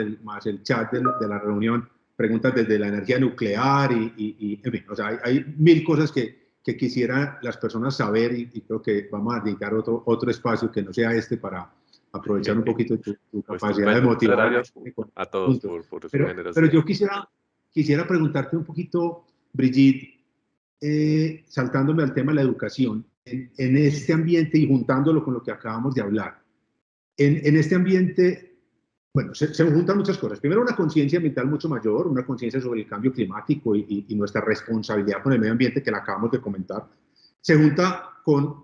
el chat de la reunión, preguntas desde la energía nuclear en fin, o sea, hay mil cosas que quisieran las personas saber y creo que vamos a dedicar otro espacio que no sea este para aprovechar un poquito tu Pues capacidad de estupendo. Muchas motivar a la gracias gente con a todos puntos. por su Pero generosidad. yo quisiera preguntarte un poquito, Brigitte, saltándome al tema de la educación, en este ambiente y juntándolo con lo que acabamos de hablar. En este ambiente, bueno, se juntan muchas cosas. Primero, una conciencia ambiental mucho mayor, una conciencia sobre el cambio climático y nuestra responsabilidad con el medio ambiente que la acabamos de comentar. Se junta con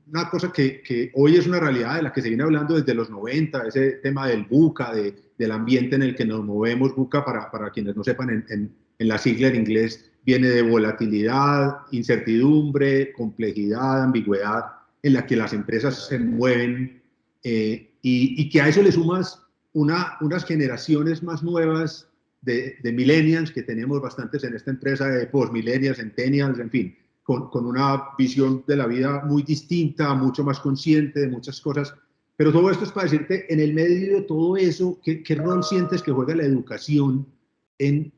una cosa que hoy es una realidad de la que se viene hablando desde los 90, ese tema del VUCA, del ambiente en el que nos movemos. VUCA, para quienes no sepan, en la sigla en inglés, viene de volatilidad, incertidumbre, complejidad, ambigüedad, en la que las empresas se mueven, y que a eso le sumas unas generaciones más nuevas de millennials, que tenemos bastantes en esta empresa, de post-millennials, centennials, en fin, con una visión de la vida muy distinta, mucho más consciente de muchas cosas. Pero todo esto es para decirte, en el medio de todo eso, ¿qué rol sientes que juega la educación en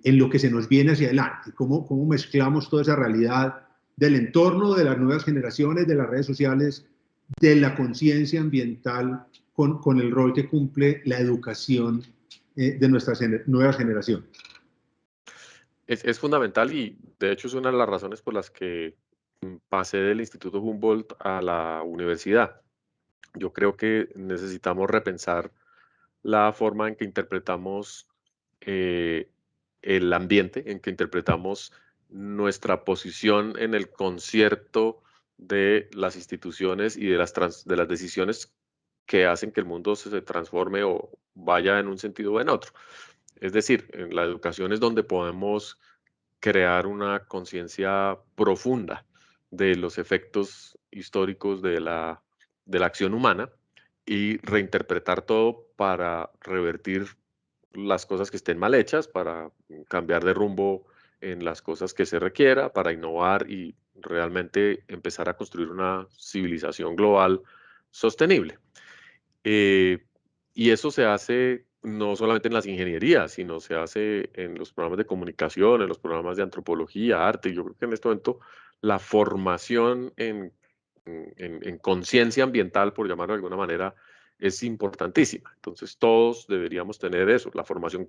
lo que se nos viene hacia adelante? ¿Cómo mezclamos toda esa realidad del entorno, de las nuevas generaciones, de las redes sociales, de la conciencia ambiental, con el rol que cumple la educación de nuestras nuevas generaciones? Es fundamental y de hecho es una de las razones por las que pasé del Instituto Humboldt a la universidad. Yo creo que necesitamos repensar la forma en que interpretamos eh, el ambiente, en que interpretamos nuestra posición en el concierto de las instituciones y de las decisiones que hacen que el mundo se transforme o vaya en un sentido o en otro. Es decir, en la educación es donde podemos crear una conciencia profunda de los efectos históricos de la acción humana y reinterpretar todo para revertir las cosas que estén mal hechas, para cambiar de rumbo en las cosas que se requiera, para innovar y realmente empezar a construir una civilización global sostenible. Eh, y eso se hace no solamente en las ingenierías, sino se hace en los programas de comunicación, en los programas de antropología, arte. Yo creo que en este momento la formación en conciencia ambiental, por llamarlo de alguna manera, es importantísima. Entonces todos deberíamos tener eso, la formación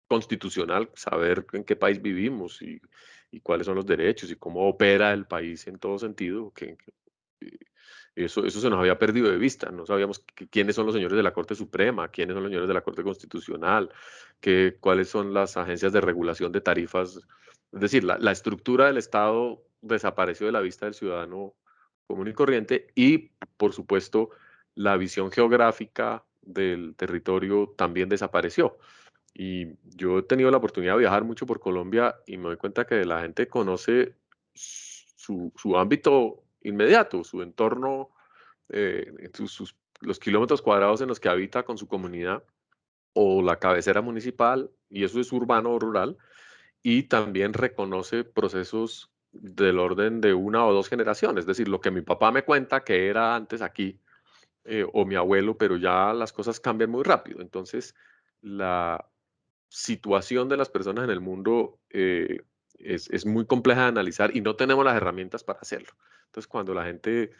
constitucional, saber en qué país vivimos y cuáles son los derechos y cómo opera el país en todo sentido, eso se nos había perdido de vista. No sabíamos quiénes son los señores de la Corte Suprema, quiénes son los señores de la Corte Constitucional, cuáles son las agencias de regulación de tarifas. Es decir, la estructura del Estado desapareció de la vista del ciudadano común y corriente y, por supuesto, la visión geográfica del territorio también desapareció. Y yo he tenido la oportunidad de viajar mucho por Colombia y me doy cuenta que la gente conoce su ámbito inmediato, su entorno, los kilómetros cuadrados en los que habita con su comunidad o la cabecera municipal, y eso es urbano o rural, y también reconoce procesos del orden de una o dos generaciones, es decir, lo que mi papá me cuenta que era antes aquí, o mi abuelo, pero ya las cosas cambian muy rápido. Entonces, la situación de las personas en el mundo es muy compleja de analizar y no tenemos las herramientas para hacerlo. Entonces, cuando la gente,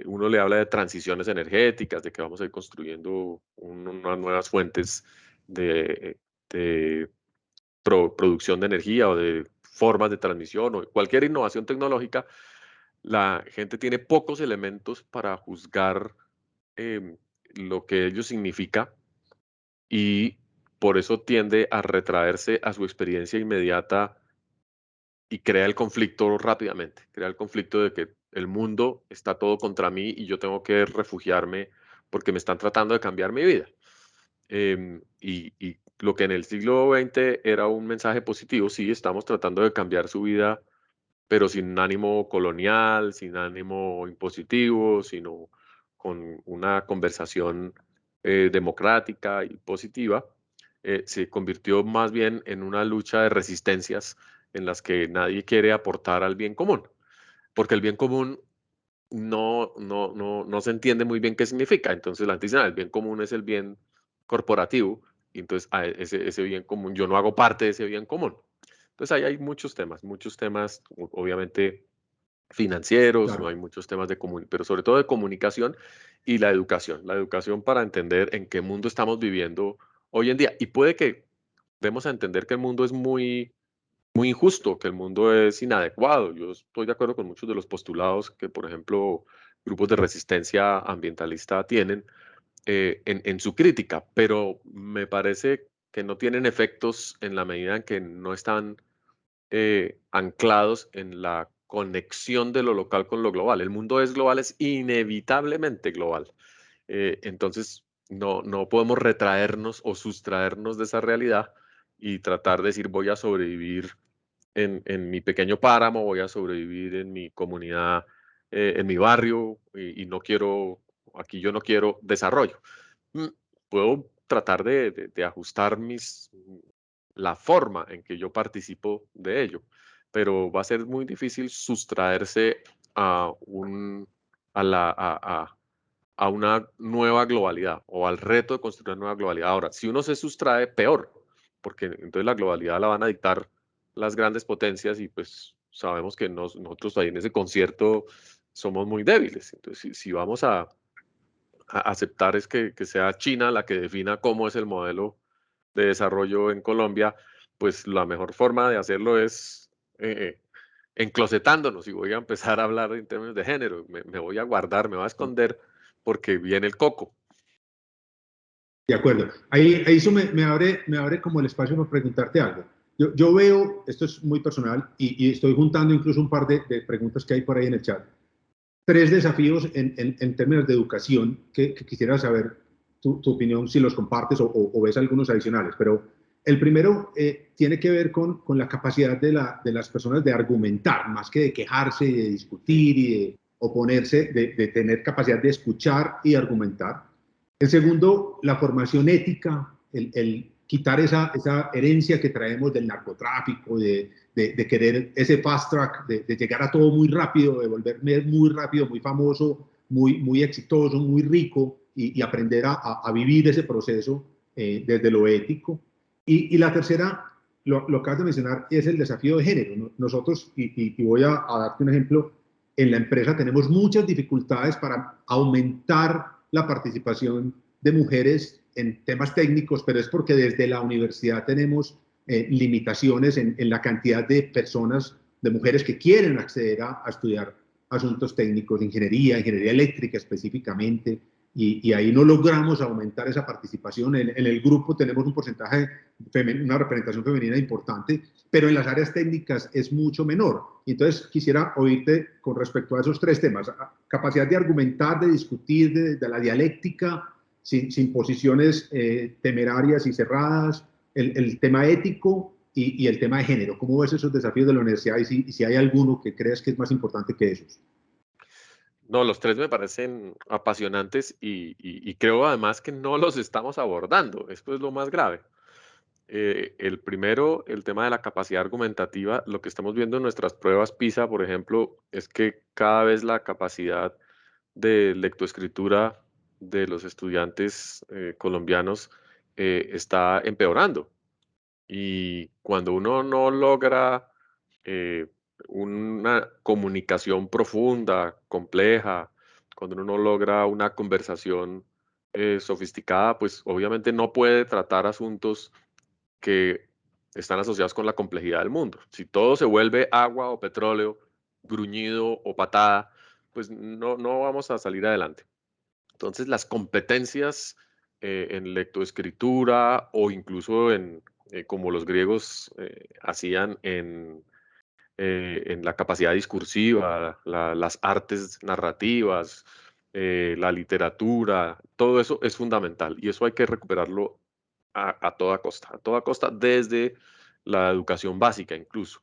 uno le habla de transiciones energéticas, de que vamos a ir construyendo unas nuevas fuentes de producción de energía o de formas de transmisión o cualquier innovación tecnológica, la gente tiene pocos elementos para juzgar em, lo que ello significa y por eso tiende a retraerse a su experiencia inmediata y crea el conflicto rápidamente, crea el conflicto de que el mundo está todo contra mí y yo tengo que refugiarme porque me están tratando de cambiar mi vida. Y lo que en el siglo XX era un mensaje positivo, sí, estamos tratando de cambiar su vida, pero sin ánimo colonial, sin ánimo impositivo, sino con una conversación democrática y positiva, se convirtió más bien en una lucha de resistencias en las que nadie quiere aportar al bien común, porque el bien común no se entiende muy bien qué significa. Entonces la gente dice, "Ah, el bien común es el bien corporativo, y entonces ese bien común, yo no hago parte de ese bien común". Entonces ahí hay muchos temas, obviamente financieros, Claro. hay muchos temas pero sobre todo de comunicación y la educación para entender en qué mundo estamos viviendo hoy en día. Y puede que demos a entender que el mundo es muy injusto, que el mundo es inadecuado. Yo estoy de acuerdo con muchos de los postulados que, por ejemplo, grupos de resistencia ambientalista tienen, en su crítica, pero me parece que no tienen efectos en la medida en que no están anclados en la conexión de lo local con lo global. El mundo es global, es inevitablemente global. Entonces, no podemos retraernos o sustraernos de esa realidad y tratar de decir voy a sobrevivir en mi pequeño páramo, voy a sobrevivir en mi comunidad, en mi barrio y no quiero, aquí yo no quiero desarrollo. Mm, Puedo tratar de ajustar la forma en que yo participo de ello, pero va a ser muy difícil sustraerse a, un, a una nueva globalidad o al reto de construir una nueva globalidad. Ahora, si uno se sustrae, peor, porque entonces la globalidad la van a dictar las grandes potencias y pues sabemos que nosotros ahí en ese concierto somos muy débiles. Entonces, si vamos a aceptar es que sea China la que defina cómo es el modelo de desarrollo en Colombia, pues la mejor forma de hacerlo es enclosetándonos y voy a empezar a hablar en términos de género. Me voy a guardar, me voy a esconder porque viene el coco. De acuerdo. Ahí eso me abre como el espacio para preguntarte algo. Yo veo, esto es muy personal, y estoy juntando incluso un par de preguntas que hay por ahí en el chat. Tres desafíos en términos de educación que quisiera saber tu opinión, si los compartes o ves algunos adicionales. Pero el primero tiene que ver con la capacidad de las personas de argumentar, más que de quejarse y de discutir y de oponerse, de tener capacidad de escuchar y argumentar. El segundo, la formación ética, el quitar esa herencia que traemos del narcotráfico, de querer ese fast track, de llegar a todo muy rápido, de volverme muy rápido, muy famoso, muy exitoso, muy rico y aprender a vivir ese proceso desde lo ético. Y la tercera, lo acabas de mencionar, es el desafío de género. Nosotros, y voy a darte un ejemplo, en la empresa tenemos muchas dificultades para aumentar la participación de mujeres en temas técnicos, pero es porque desde la universidad tenemos limitaciones en la cantidad de personas, de mujeres que quieren acceder a estudiar asuntos técnicos, ingeniería eléctrica específicamente, y ahí no logramos aumentar esa participación. En el grupo tenemos un porcentaje, una representación femenina importante, pero en las áreas técnicas es mucho menor. Y entonces quisiera oírte con respecto a esos tres temas: capacidad de argumentar, de discutir, de la dialéctica, sin posiciones temerarias y cerradas, el tema ético y el tema de género. ¿Cómo ves esos desafíos de la universidad y si hay alguno que creas que es más importante que esos? No, los tres me parecen apasionantes y creo además que no los estamos abordando. Esto es lo más grave. El primero, el tema de la capacidad argumentativa, lo que estamos viendo en nuestras pruebas PISA, por ejemplo, es que cada vez la capacidad de lectoescritura de los estudiantes colombianos está empeorando. Y cuando uno no logra eh, una comunicación profunda, compleja, cuando uno no logra una conversación sofisticada, pues obviamente no puede tratar asuntos que están asociados con la complejidad del mundo. Si todo se vuelve agua o petróleo, gruñido o patada, pues no vamos a salir adelante. Entonces, las competencias en lectoescritura o incluso como los griegos hacían en la capacidad discursiva, las artes narrativas, la literatura, todo eso es fundamental y eso hay que recuperarlo a toda costa desde la educación básica incluso,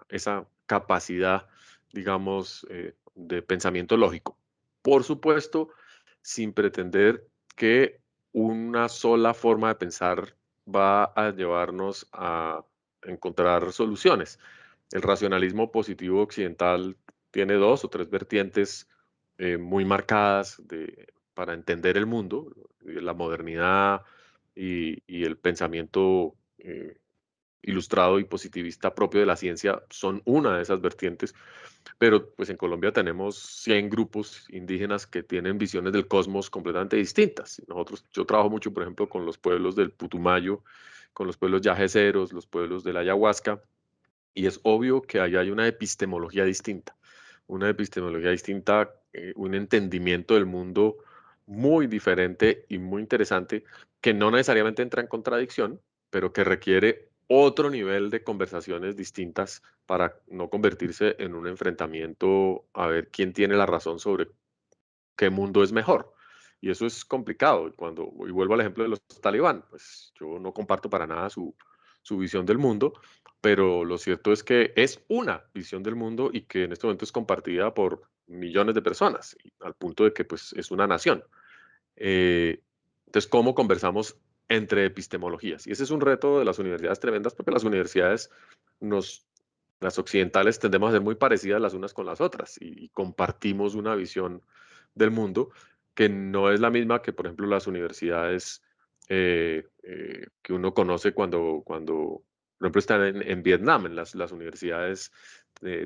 esa capacidad, digamos, de pensamiento lógico. Por supuesto, sin pretender que una sola forma de pensar va a llevarnos a encontrar soluciones. El racionalismo positivo occidental tiene dos o tres vertientes muy marcadas para entender el mundo, la modernidad y el pensamiento ilustrado y positivista propio de la ciencia son una de esas vertientes, pero pues en Colombia tenemos 100 grupos indígenas que tienen visiones del cosmos completamente distintas. Yo trabajo mucho, por ejemplo, con los pueblos del Putumayo, con los pueblos yaceros, los pueblos de la ayahuasca, y es obvio que allá hay una epistemología distinta, un entendimiento del mundo muy diferente y muy interesante, que no necesariamente entra en contradicción, pero que requiere otro nivel de conversaciones distintas para no convertirse en un enfrentamiento a ver quién tiene la razón sobre qué mundo es mejor. Y eso es complicado. Y vuelvo al ejemplo de los talibán, pues yo no comparto para nada su visión del mundo, pero lo cierto es que es una visión del mundo y que en este momento es compartida por millones de personas, al punto de que pues es una nación. Eh, entonces, ¿cómo conversamos entre epistemologías? Y ese es un reto de las universidades tremendas, porque las universidades, nos, las occidentales, tendemos a ser muy parecidas las unas con las otras y compartimos una visión del mundo que no es la misma que, por ejemplo, las universidades que uno conoce por ejemplo, están en Vietnam, en las universidades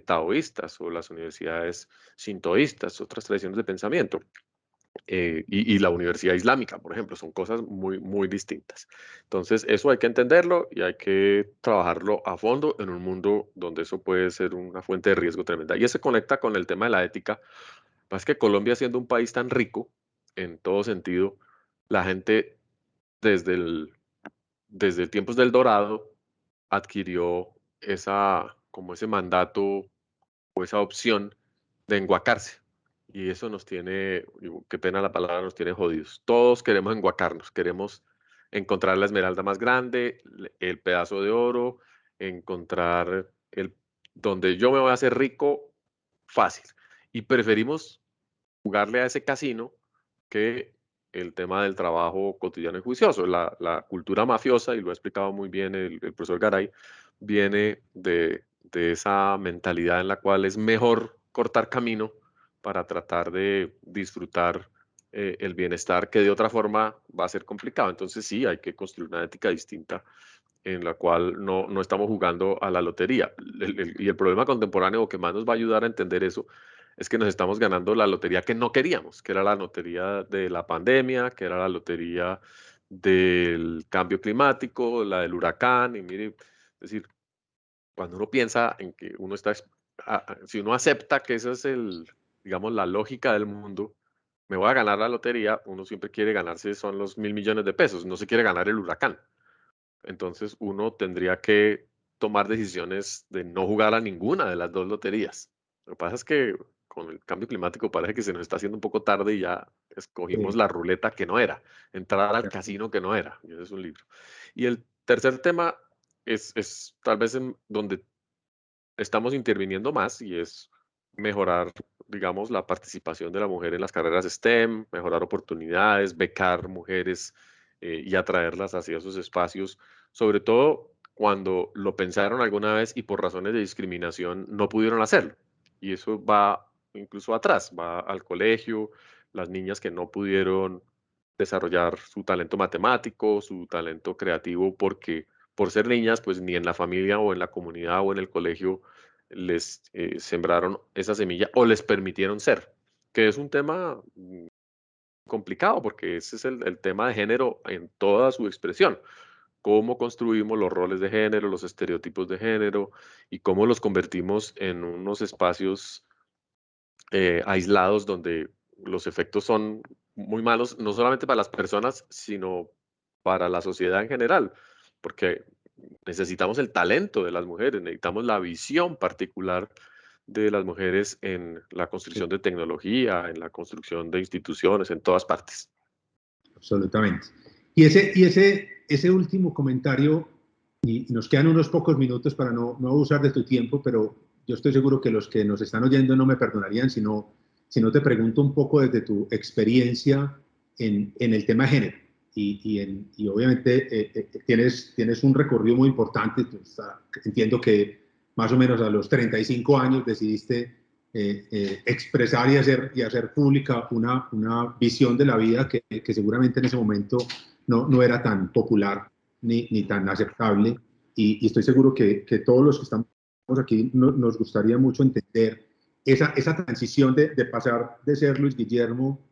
taoístas o las universidades sintoístas, otras tradiciones de pensamiento y la Universidad Islámica, por ejemplo, son cosas muy, muy distintas. Entonces, eso hay que entenderlo y hay que trabajarlo a fondo en un mundo donde eso puede ser una fuente de riesgo tremenda. Y eso se conecta con el tema de la ética. Más que Colombia, siendo un país tan rico en todo sentido, la gente desde desde tiempos del Dorado adquirió como ese mandato o esa opción de enguacarse. Y eso nos tiene, qué pena la palabra, nos tiene jodidos. Todos queremos enguacarnos, queremos encontrar la esmeralda más grande, el pedazo de oro, encontrar donde yo me voy a hacer rico fácil. Y preferimos jugarle a ese casino que el tema del trabajo cotidiano y juicioso. La cultura mafiosa, y lo ha explicado muy bien el profesor Garay, viene de esa mentalidad en la cual es mejor cortar camino para tratar de disfrutar el bienestar, que de otra forma va a ser complicado. Entonces sí, hay que construir una ética distinta en la cual no estamos jugando a la lotería. Y el problema contemporáneo que más nos va a ayudar a entender eso es que nos estamos ganando la lotería que no queríamos, que era la lotería de la pandemia, que era la lotería del cambio climático, la del huracán. Y mire, es decir, cuando uno piensa en que uno está, si uno acepta que esa es digamos, la lógica del mundo, me voy a ganar la lotería, uno siempre quiere ganarse, son los 1.000 millones de pesos, no se quiere ganar el huracán. Entonces uno tendría que tomar decisiones de no jugar a ninguna de las dos loterías. Lo que pasa es que con el cambio climático parece que se nos está haciendo un poco tarde y ya escogimos la ruleta que no era, entrar al casino que no era. Y ese es un libro. Y el tercer tema es tal vez en donde estamos interviniendo más, y es mejorar, digamos, la participación de la mujer en las carreras STEM, mejorar oportunidades, becar mujeres y atraerlas hacia esos espacios, sobre todo cuando lo pensaron alguna vez y por razones de discriminación no pudieron hacerlo. Y eso va incluso atrás, va al colegio, las niñas que no pudieron desarrollar su talento matemático, su talento creativo, porque por ser niñas, pues ni en la familia o en la comunidad o en el colegio les sembraron esa semilla o les permitieron ser, que es un tema complicado, porque ese es el tema de género en toda su expresión. Cómo construimos los roles de género, los estereotipos de género y cómo los convertimos en unos espacios aislados donde los efectos son muy malos, no solamente para las personas, sino para la sociedad en general, porque necesitamos el talento de las mujeres, necesitamos la visión particular de las mujeres en la construcción de tecnología, en la construcción de instituciones, en todas partes. Absolutamente. Ese último comentario, y nos quedan unos pocos minutos para no abusar de tu tiempo, pero yo estoy seguro que los que nos están oyendo no me perdonarían si no te pregunto un poco desde tu experiencia en el tema de género. Y obviamente tienes un recorrido muy importante. Entiendo que más o menos a los 35 años decidiste expresar y hacer pública una visión de la vida que seguramente en ese momento no era tan popular ni tan aceptable. Y estoy seguro que todos los que estamos aquí nos gustaría mucho entender esa transición de pasar de ser Luis Guillermo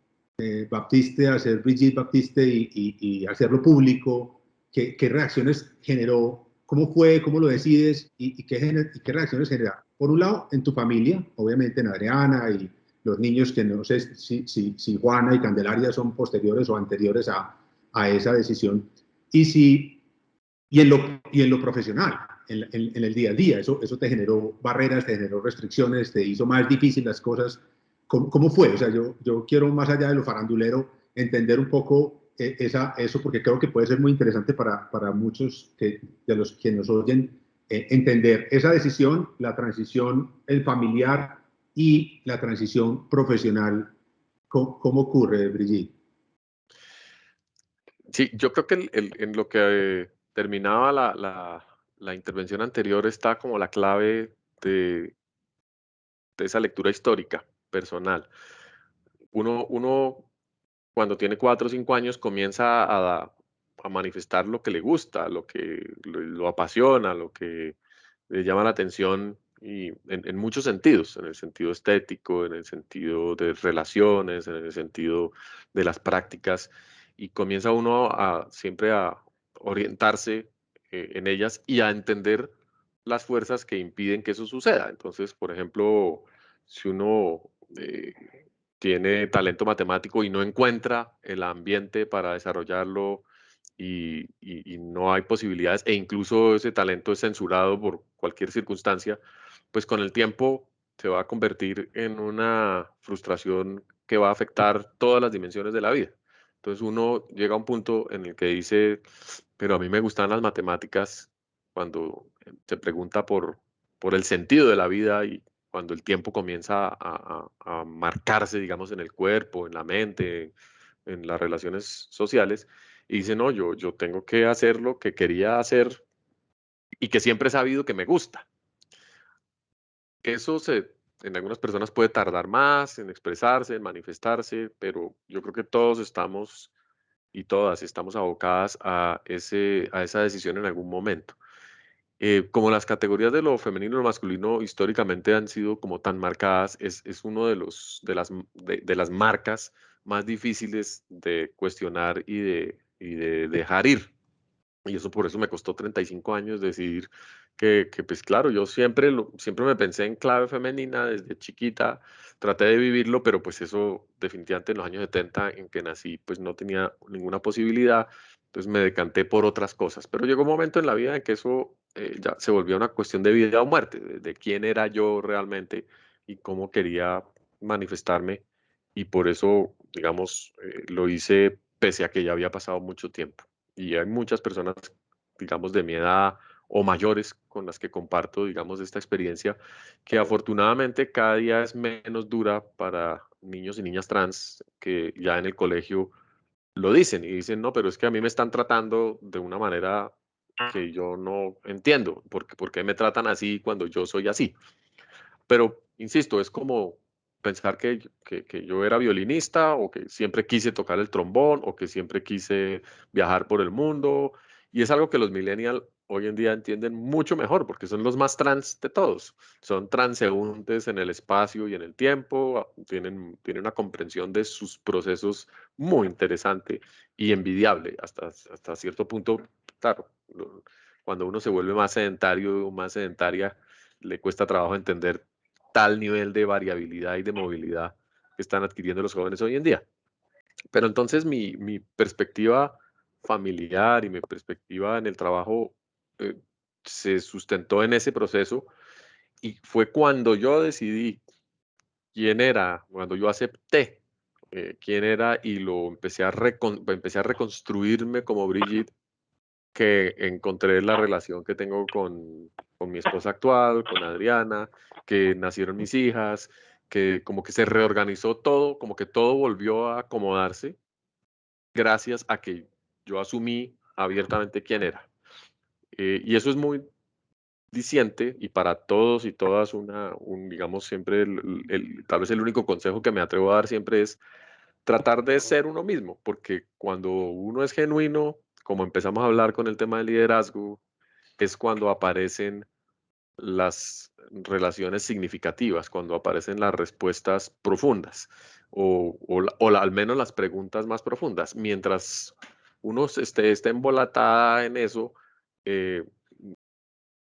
Baptiste a ser Brigitte Baptiste y hacerlo público. ¿Qué reacciones generó? ¿Cómo fue? ¿Cómo lo decides? ¿Y qué reacciones genera? Por un lado, en tu familia, obviamente en Adriana y los niños que no sé si Juana y Candelaria son posteriores o anteriores a esa decisión, y en lo profesional, en el día a día. Eso te generó barreras, te generó restricciones, te hizo más difícil las cosas. ¿Cómo fue? O sea, yo quiero, más allá de lo farandulero, entender un poco eso, porque creo que puede ser muy interesante para muchos de los que nos oyen, entender esa decisión, la transición el familiar y la transición profesional. ¿Cómo ocurre, Brigitte? Sí, yo creo que en lo que terminaba la intervención anterior está como la clave de esa lectura histórica personal. Uno cuando tiene 4 o 5 años comienza a manifestar lo que le gusta, lo apasiona, lo que le llama la atención y en muchos sentidos, en el sentido estético, en el sentido de relaciones, en el sentido de las prácticas, y comienza uno siempre a orientarse en ellas y a entender las fuerzas que impiden que eso suceda. Entonces, por ejemplo, si uno eh, tiene talento matemático y no encuentra el ambiente para desarrollarlo y no hay posibilidades, e incluso ese talento es censurado por cualquier circunstancia, pues con el tiempo se va a convertir en una frustración que va a afectar todas las dimensiones de la vida. Entonces uno llega a un punto en el que dice, pero a mí me gustan las matemáticas cuando se pregunta por el sentido de la vida y cuando el tiempo comienza a marcarse, digamos, en el cuerpo, en la mente, en las relaciones sociales, y dice, no, yo tengo que hacer lo que quería hacer y que siempre he sabido que me gusta. Eso en algunas personas puede tardar más en expresarse, en manifestarse, pero yo creo que todos estamos y todas estamos abocadas a esa decisión en algún momento. Como las categorías de lo femenino y lo masculino históricamente han sido como tan marcadas, es uno de las marcas más difíciles de cuestionar y de dejar ir. Y eso por eso me costó 35 años decidir pues claro, yo siempre me pensé en clave femenina desde chiquita, traté de vivirlo, pero pues eso definitivamente en los años 70 en que nací, pues no tenía ninguna posibilidad, entonces me decanté por otras cosas. Pero llegó un momento en la vida en que eso ya se volvió una cuestión de vida o muerte, de quién era yo realmente y cómo quería manifestarme, y por eso, digamos, lo hice pese a que ya había pasado mucho tiempo. Y hay muchas personas, digamos, de mi edad o mayores con las que comparto, digamos, esta experiencia, que afortunadamente cada día es menos dura para niños y niñas trans que ya en el colegio lo dicen y dicen, no, pero es que a mí me están tratando de una manera que yo no entiendo, ¿por qué me tratan así cuando yo soy así? Pero, insisto, es como pensar que yo era violinista o que siempre quise tocar el trombón o que siempre quise viajar por el mundo. Y es algo que los millennials hoy en día entienden mucho mejor porque son los más trans de todos. Son transeúntes en el espacio y en el tiempo, tienen una comprensión de sus procesos muy interesante y envidiable hasta cierto punto. Claro, cuando uno se vuelve más sedentario o más sedentaria, le cuesta trabajo entender tal nivel de variabilidad y de movilidad que están adquiriendo los jóvenes hoy en día. Pero entonces mi perspectiva familiar y mi perspectiva en el trabajo eh, se sustentó en ese proceso, y fue cuando yo decidí quién era, cuando yo acepté quién era y empecé a reconstruirme como Brigitte, que encontré la relación que tengo con mi esposa actual, con Adriana, que nacieron mis hijas, que como que se reorganizó todo, como que todo volvió a acomodarse gracias a que yo asumí abiertamente quién era. Y eso es muy diciente y para todos y todas digamos, siempre tal vez el único consejo que me atrevo a dar siempre es tratar de ser uno mismo, porque cuando uno es genuino, como empezamos a hablar con el tema del liderazgo, es cuando aparecen las relaciones significativas, cuando aparecen las respuestas profundas al menos las preguntas más profundas. Mientras uno esté embolatada en eso, eh,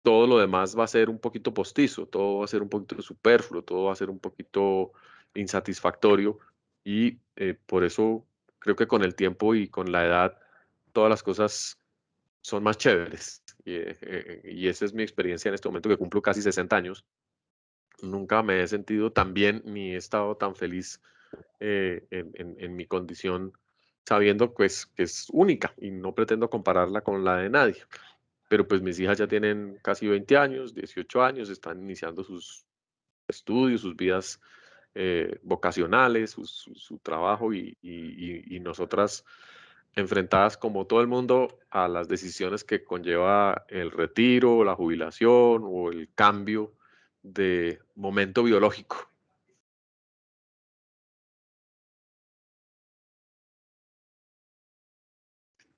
todo lo demás va a ser un poquito postizo, todo va a ser un poquito superfluo, todo va a ser un poquito insatisfactorio y por eso creo que con el tiempo y con la edad todas las cosas son más chéveres. Y esa es mi experiencia en este momento que cumplo casi 60 años. Nunca me he sentido tan bien ni he estado tan feliz en mi condición, sabiendo pues que es única y no pretendo compararla con la de nadie. Pero pues mis hijas ya tienen casi 20 años, 18 años, están iniciando sus estudios, sus vidas vocacionales, su trabajo y nosotras enfrentadas como todo el mundo a las decisiones que conlleva el retiro, la jubilación o el cambio de momento biológico.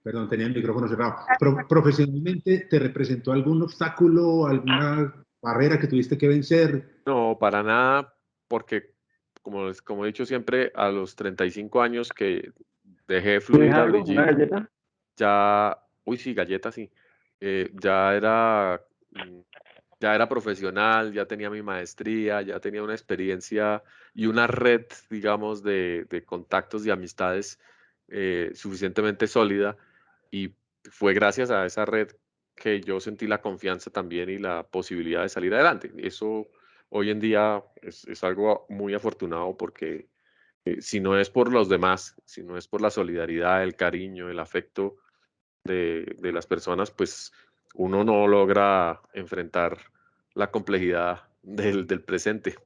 Perdón, tenía el micrófono cerrado. ¿Profesionalmente te representó algún obstáculo, alguna barrera que tuviste que vencer? No, para nada, porque como he dicho siempre, a los 35 años que dejé fluir a algo? ¿Una Brigitte, galleta? ya, uy, sí, galleta, sí, ya era, ya era profesional, ya tenía mi maestría, ya tenía una experiencia y una red, digamos, de contactos y amistades suficientemente sólida y fue gracias a esa red que yo sentí la confianza también y la posibilidad de salir adelante. Eso hoy en día es algo muy afortunado porque si no es por los demás, si no es por la solidaridad, el cariño, el afecto de las personas, pues uno no logra enfrentar la complejidad del presente.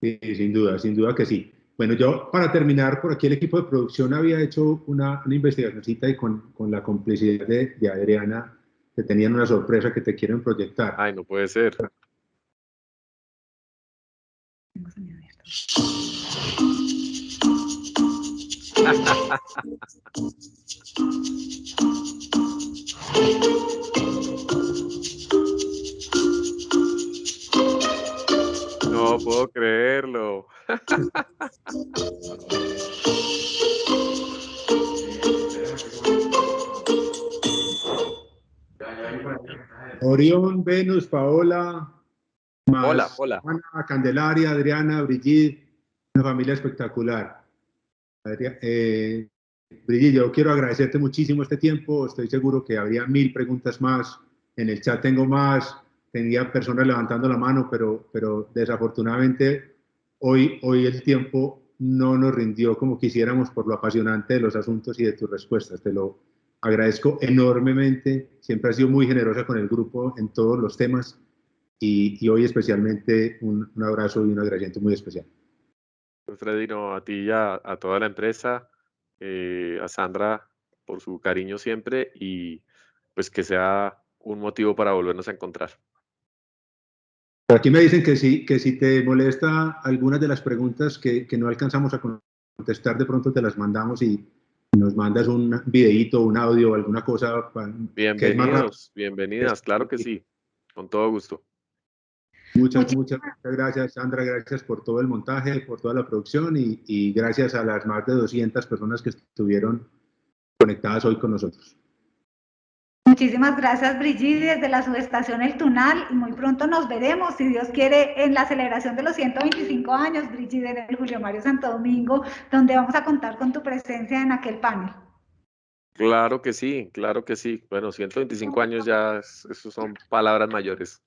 Sí, sin duda que sí. Bueno, yo para terminar, por aquí el equipo de producción había hecho una investigacióncita y con la complicidad de Adriana, que tenían una sorpresa que te quieren proyectar. Ay, no puede ser. No puedo creerlo. Orión, Venus, Paola, Hola, más hola. Ana, Candelaria, Adriana, Brigitte, una familia espectacular. Brigitte, yo quiero agradecerte muchísimo este tiempo. Estoy seguro que habría 1000 preguntas más. En el chat tengo más. Tenía personas levantando la mano, pero desafortunadamente hoy el tiempo no nos rindió como quisiéramos por lo apasionante de los asuntos y de tus respuestas. Te lo agradezco enormemente. Siempre has sido muy generosa con el grupo en todos los temas y hoy especialmente un abrazo y un agradecimiento muy especial. Freddy, no, a ti y a toda la empresa, a Sandra por su cariño siempre y pues que sea un motivo para volvernos a encontrar. Por aquí me dicen que si te molesta algunas de las preguntas que no alcanzamos a contestar, de pronto te las mandamos y nos mandas un videíto, un audio, alguna cosa que es más rápido. Bienvenidos, bienvenidas, claro que sí, con todo gusto. Muchas gracias, Sandra. Gracias por todo el montaje, por toda la producción y gracias a las más de 200 personas que estuvieron conectadas hoy con nosotros. Muchísimas gracias, Brigitte, desde la subestación El Tunal. Y muy pronto nos veremos, si Dios quiere, en la celebración de los 125 años, Brigitte, en el Julio Mario Santo Domingo, donde vamos a contar con tu presencia en aquel panel. Claro que sí, claro que sí. Bueno, 125 años ya, eso son palabras mayores.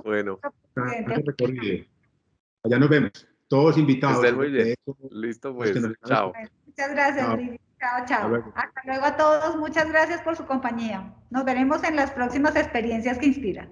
Bueno. Allá nos vemos. Todos invitados. Estén muy bien. Listo, pues. Chao. Muchas gracias, Brigitte. Chao, chao. Hasta luego a todos. Muchas gracias por su compañía. Nos veremos en las próximas experiencias que inspiran.